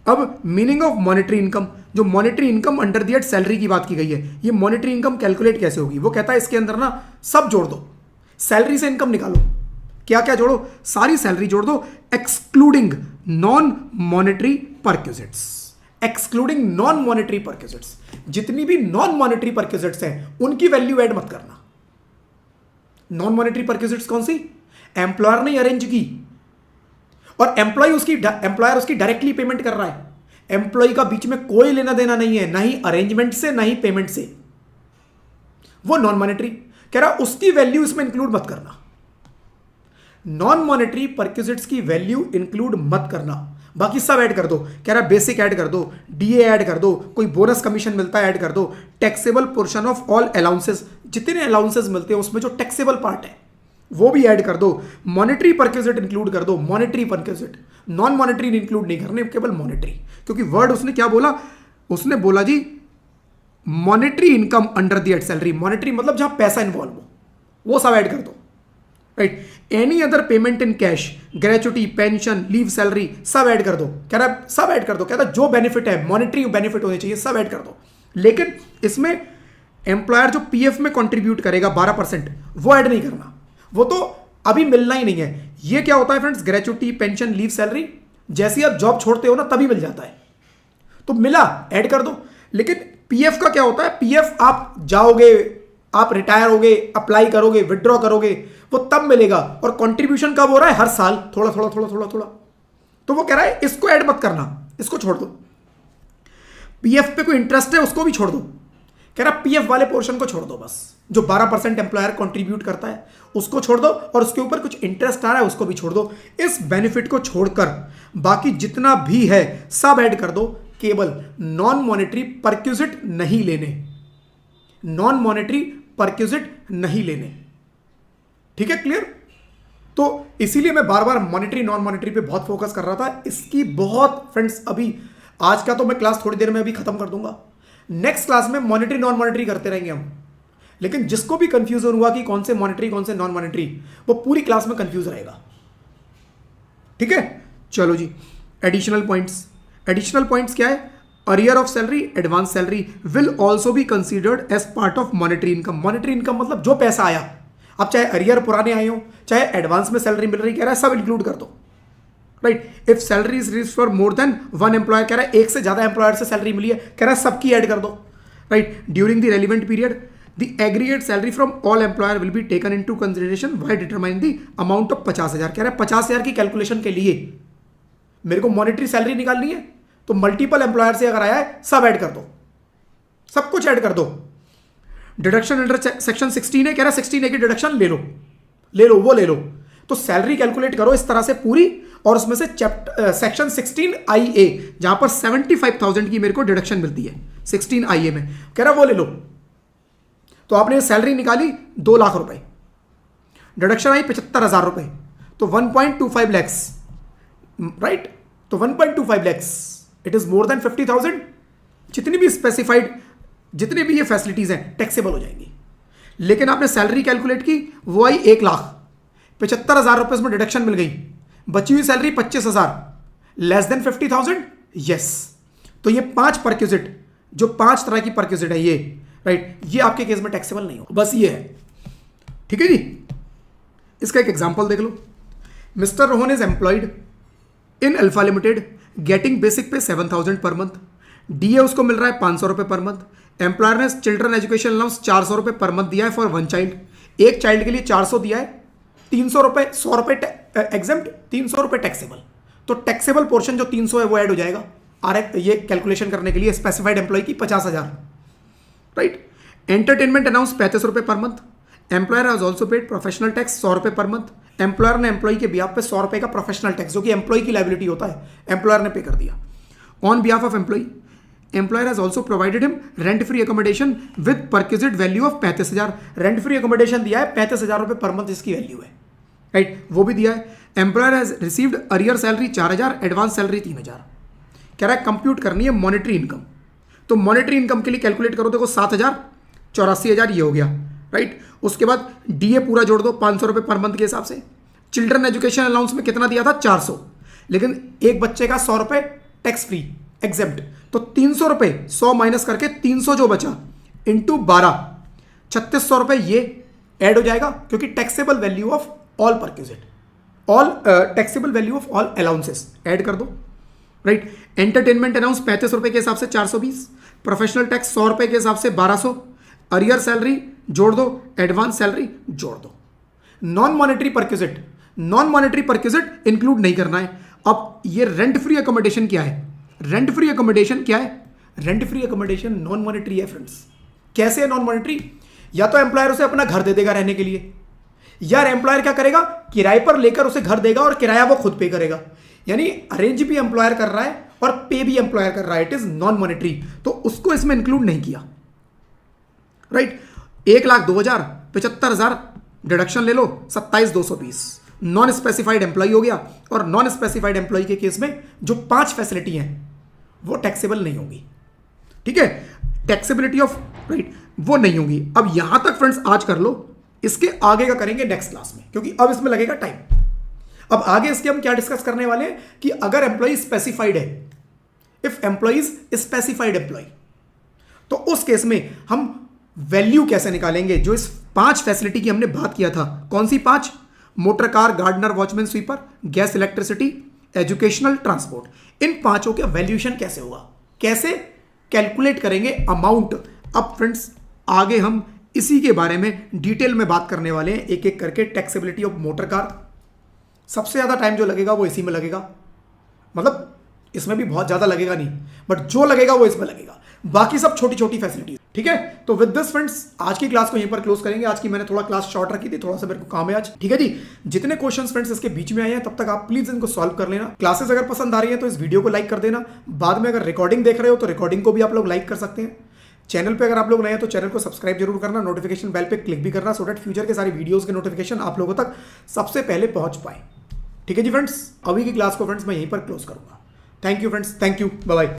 अब मीनिंग ऑफ मॉनेटरी इनकम, जो monetary income under the head salary की बात की गई है, ये मॉनेटरी इनकम कैलकुलेट कैसे होगी। वो कहता है इसके अंदर ना सब जोड़ दो, सैलरी से इनकम निकालो, क्या क्या जोड़ो, सारी सैलरी जोड़ दो, excluding non monetary perquisites, excluding non monetary perquisites. जितनी भी नॉन मॉनेटरी परक्विजिट्स हैं उनकी वैल्यू ऐड मत करना। नॉन मॉनेटरी परक्विजिट्स कौन सी? एम्प्लॉयर ने अरेंज की और एम्प्लॉयर उसकी डायरेक्टली पेमेंट कर रहा है। एम्प्लॉय का बीच में कोई लेना देना नहीं है, ना ही अरेंजमेंट से ना ही पेमेंट से, वो नॉन मॉनेटरी कह रहा, उसकी वैल्यू इसमें इंक्लूड मत करना। नॉन मॉनेटरी परक्विजिट्स की वैल्यू इंक्लूड मत करना, बाकी सब ऐड कर दो। कह रहा बेसिक ऐड कर दो, डीए ऐड कर दो, कोई बोनस कमीशन मिलता है ऐड कर दो, taxable portion of all allowances, जितने अलाउंसेस मिलते हैं उसमें जो टैक्सेबल पार्ट है वो भी ऐड कर दो। मॉनेटरी परक्विजिट इंक्लूड कर दो, monetary perquisite, non monetary include नहीं करने, केवल मॉनेटरी, क्योंकि वर्ड उसने क्या बोला, उसने बोला जी monetary income under the salary, monetary मतलब जहां पैसा इन्वॉल्व हो वो सब ऐड कर दो, right. Any other payment in cash, gratuity, pension, leave, salary सब ऐड कर दो। कह रहा है सब ऐड कर दो, कहता जो बेनिफिट है मॉनेटरी बेनिफिट होने चाहिए सब ऐड कर दो। लेकिन इसमें एम्प्लॉयर जो पीएफ में कंट्रीब्यूट करेगा 12% वो ऐड नहीं करना, वो तो अभी मिलना ही नहीं है। ये क्या होता है friends, gratuity, pension, leave, salary जैसे ही आप जॉब छोड़ते हो ना तभी मिल जाता है, तो मिला ऐड कर दो। लेकिन पीएफ का क्या होता है, पीएफ आप जाओगे, आप रिटायर होगे, अप्लाई करोगे, विड्रॉ करोगे, वो तब मिलेगा। और कंट्रीब्यूशन कब हो रहा है, हर साल थोड़ा थोड़ा थोड़ा थोड़ा थोड़ा। तो वो कह रहा है इसको ऐड मत करना, इसको छोड़ दो। पीएफ पे कोई इंटरेस्ट है उसको भी छोड़ दो, कह रहा पीएफ वाले पोर्शन को छोड़ दो, बस जो 12% एम्प्लॉयर कंट्रीब्यूट करता है उसको छोड़ दो, और उसके ऊपर कुछ इंटरेस्ट आ रहा है उसको भी छोड़ दो। इस बेनिफिट को छोड़कर बाकी जितना भी है सब ऐड कर दो। केवल नॉन मॉनेटरी परक्यूजिट नहीं लेने, नॉन मॉनेटरी परक्यूजिट नहीं लेने, ठीक है, क्लियर। तो इसीलिए मैं बार बार मॉनेटरी नॉन मॉनेटरी पे बहुत फोकस कर रहा था। इसकी बहुत फ्रेंड्स, अभी आज का तो मैं क्लास थोड़ी देर में अभी खत्म कर दूंगा, नेक्स्ट क्लास में मॉनेटरी नॉन मॉनेटरी करते रहेंगे हम। लेकिन जिसको भी कंफ्यूजन हुआ कि कौन से मॉनेटरी कौन से नॉन मॉनेटरी, वो पूरी क्लास में कंफ्यूज रहेगा, ठीक है। चलो जी, एडिशनल पॉइंट्स। एडिशनल पॉइंट्स क्या है, arrear of salary, advance salary will also be considered as part of monetary income. Monetary income मतलब जो पैसा आया, अब चाहे अरियर पुराने आए हो, चाहे एडवांस में सैलरी मिल रही, कह रहा है सब इंक्लूड कर दो, right. If salary is received for more than one employer, कह रहा है एक से ज्यादा एम्प्लॉयर से सैलरी मिली है, कह रहा है सबकी ऐड कर दो, right. During the relevant period the aggregate salary from all employer will be taken into consideration while determine the amount of 50,000। कह रहा है 50,000 की कैलकुलेशन के लिए मेरे को मॉनेटरी सैलरी निकालनी है, तो मल्टीपल एम्प्लॉयर से अगर आया है सब ऐड कर दो, सब कुछ ऐड कर दो। डिडक्शन अंडर सेक्शन 16 है, कह रहा है 16A की डिडक्शन ले लो, ले लो, वो ले लो। तो सैलरी कैलकुलेट करो इस तरह से पूरी, और उसमें से सेक्शन 16IA जहां पर 75,000 की मेरे को डिडक्शन मिलती है 16IA में, कह रहा वो ले लो। तो आपने सैलरी निकाली 2 लाख रुपए, डिडक्शन आई 75,000 रुपए, तो 1.25 लैक्स, राइट। तो 1.25 lakhs it is more than 50,000। जितनी भी स्पेसिफाइड, जितनी भी ये फैसिलिटीज हैं टैक्सेबल हो जाएंगी। लेकिन आपने सैलरी कैलकुलेट की, वो आई 1 लाख, 75,000 रुपए उसमें डिडक्शन मिल गई, बची हुई सैलरी 25,000, लेस देन 50,000, यस। तो ये 5 परक्यूजिट, जो 5 तरह की परक्यूजिट है ये, राइट, ये आपके केस में टैक्सेबल नहीं हो, बस ये है, ठीक है जी। इसका एक एग्जांपल देख लो। Mister Rohan is employed in alpha limited, getting basic pay 7,000 per month, DA उसको मिल रहा है 500 रुपए पर मंथ। एम्प्लॉयर ने चिल्ड्रन एजुकेशन अलाउंस 400 रुपए पर मंथ दिया है फॉर वन चाइल्ड, एक चाइल्ड के लिए 400 दिया है, 300 रुपए, 100 रुपए एग्जाम्प्ट, 300 रुपए टैक्सेबल। तो टैक्सेबल पोर्शन जो 300 है वो ऐड हो जाएगा ये कैलकुलेशन करने के लिए स्पेसिफाइड एम्प्लॉय की 50,000, राइट। एंटरटेनमेंट अनाउंस 35 रुपए per month, employer has also paid professional tax 100 रुपए पर मंथ। एम्प्लॉयर ने एम्प्लॉय के बिहाफ पे 100 रुपए का प्रोफेशनल टैक्स, जो कि एम्प्लॉय की लाइबिलिटी होता है, एम्प्लॉयर ने पे कर दिया। On behalf of employee, employer has also provided him rent free accommodation with perquisite value of 35,000। Rent free accommodation दिया है 35,000 रुपए पर मंथ, इसकी वैल्यू है, राइट, वो भी दिया है। Employer has received arrear salary 4,000, advance salary 3,000। कह रहा है कंप्यूट करनी है मॉनेटरी इनकम। तो मॉनेटरी इनकम के लिए कैलकुलेट करो, देखो 7,000, 84,000 ये हो गया, राइट। उसके बाद डीए पूरा जोड़ दो 500 रुपए पर मंथ के हिसाब से। चिल्ड्रन एजुकेशन अलाउंस में कितना दिया था, 400, लेकिन एक बच्चे का 100 रुपए टैक्स फ्री एग्जेम्प्ट, तो 300 रुपए 100 माइनस करके 300 जो बचा इंटू 12, 3,600 रुपए ये ऐड हो जाएगा, क्योंकि taxable value of all perquisite, all taxable value of all allowances add कर दो, राइट। एंटरटेनमेंट अलाउंस 35 रुपए के हिसाब से 420, प्रोफेशनल टैक्स 100 रुपए के हिसाब से 1200, अरियर सैलरी जोड़ दो, एडवांस सैलरी जोड़ दो। Non monetary perquisite, non monetary perquisite include नहीं करना है। अब ये रेंट फ्री अकोमोडेशन क्या है, रेंट फ्री अकोमोडेशन क्या है, rent free accommodation non monetary है फ्रेंड्स। कैसे है नॉन मॉनेटरी, या तो एम्प्लॉयर उसे अपना घर दे देगा रहने के लिए, या एम्प्लॉयर क्या करेगा, किराए पर लेकर उसे घर देगा और किराया वो खुद पे करेगा। यानी अरेंज भी एम्प्लॉयर कर रहा है और पे भी एम्प्लॉयर कर रहा है, इट इज नॉन मॉनेटरी, तो उसको इसमें इंक्लूड नहीं किया, राइट। 1,02,000, 75,000 डिडक्शन ले लो, 27,220 नॉन स्पेसिफाइड एम्प्लॉय हो गया। और नॉन स्पेसिफाइड एम्प्लॉय के केस में जो 5 फैसिलिटी हैं वो टैक्सेबल नहीं होंगी। ठीक है, टैक्सेबिलिटी ऑफ राइट वो नहीं होगी। अब यहां तक फ्रेंड्स आज कर लो, इसके आगे का करेंगे नेक्स्ट क्लास में, क्योंकि अब इसमें लगेगा टाइम। अब आगे इसके हम क्या डिस्कस करने वाले हैं कि अगर एम्प्लॉय स्पेसिफाइड है, इफ एम्प्लॉइज स्पेसिफाइड एम्प्लॉय, तो उस केस में हम वैल्यू कैसे निकालेंगे। जो इस 5 फैसिलिटी की हमने बात किया था, कौन सी 5? Motor car, gardener, watchman, sweeper, gas, electricity, educational, transport. इन 5 का वैल्यूएशन कैसे होगा, कैसे कैलकुलेट करेंगे अमाउंट। अब फ्रेंड्स आगे हम इसी के बारे में डिटेल में बात करने वाले हैं, एक एक करके। टैक्सेबिलिटी ऑफ मोटर कार, सबसे ज्यादा टाइम जो लगेगा वो इसी में लगेगा, मतलब इसमें भी बहुत ज्यादा लगेगा नहीं, बट जो लगेगा वो इसमें लगेगा, बाकी सब छोटी छोटी फैसिलिटीज। ठीक है, तो विद दिस फ्रेंड्स आज की क्लास को यहीं पर क्लोज करेंगे। आज की मैंने थोड़ा क्लास शॉर्ट रखी थी, थोड़ा सा मेरे को काम है आज। ठीक है जी, जितने क्वेश्चंस फ्रेंड्स इसके बीच में आए हैं तब तक आप प्लीज इनको सॉल्व कर लेना। क्लासेस अगर पसंद आ रही है तो इस वीडियो को लाइक कर देना। बाद में अगर रिकॉर्डिंग देख रहे हो तो रिकॉर्डिंग को भी आप लोग लाइक कर सकते हैं। चैनल पे अगर आप लोग नए हैं तो चैनल को सब्सक्राइब जरूर करना, नोटिफिकेशन बेल पे क्लिक भी करना, सो दैट फ्यूचर के सारे वीडियोस के नोटिफिकेशन आप लोगों तक सबसे पहले पहुंच पाए। ठीक है जी फ्रेंड्स, अभी की क्लास को फ्रेंड्स मैं यहीं पर क्लोज करूंगा। Thank you friends, thank you, bye bye.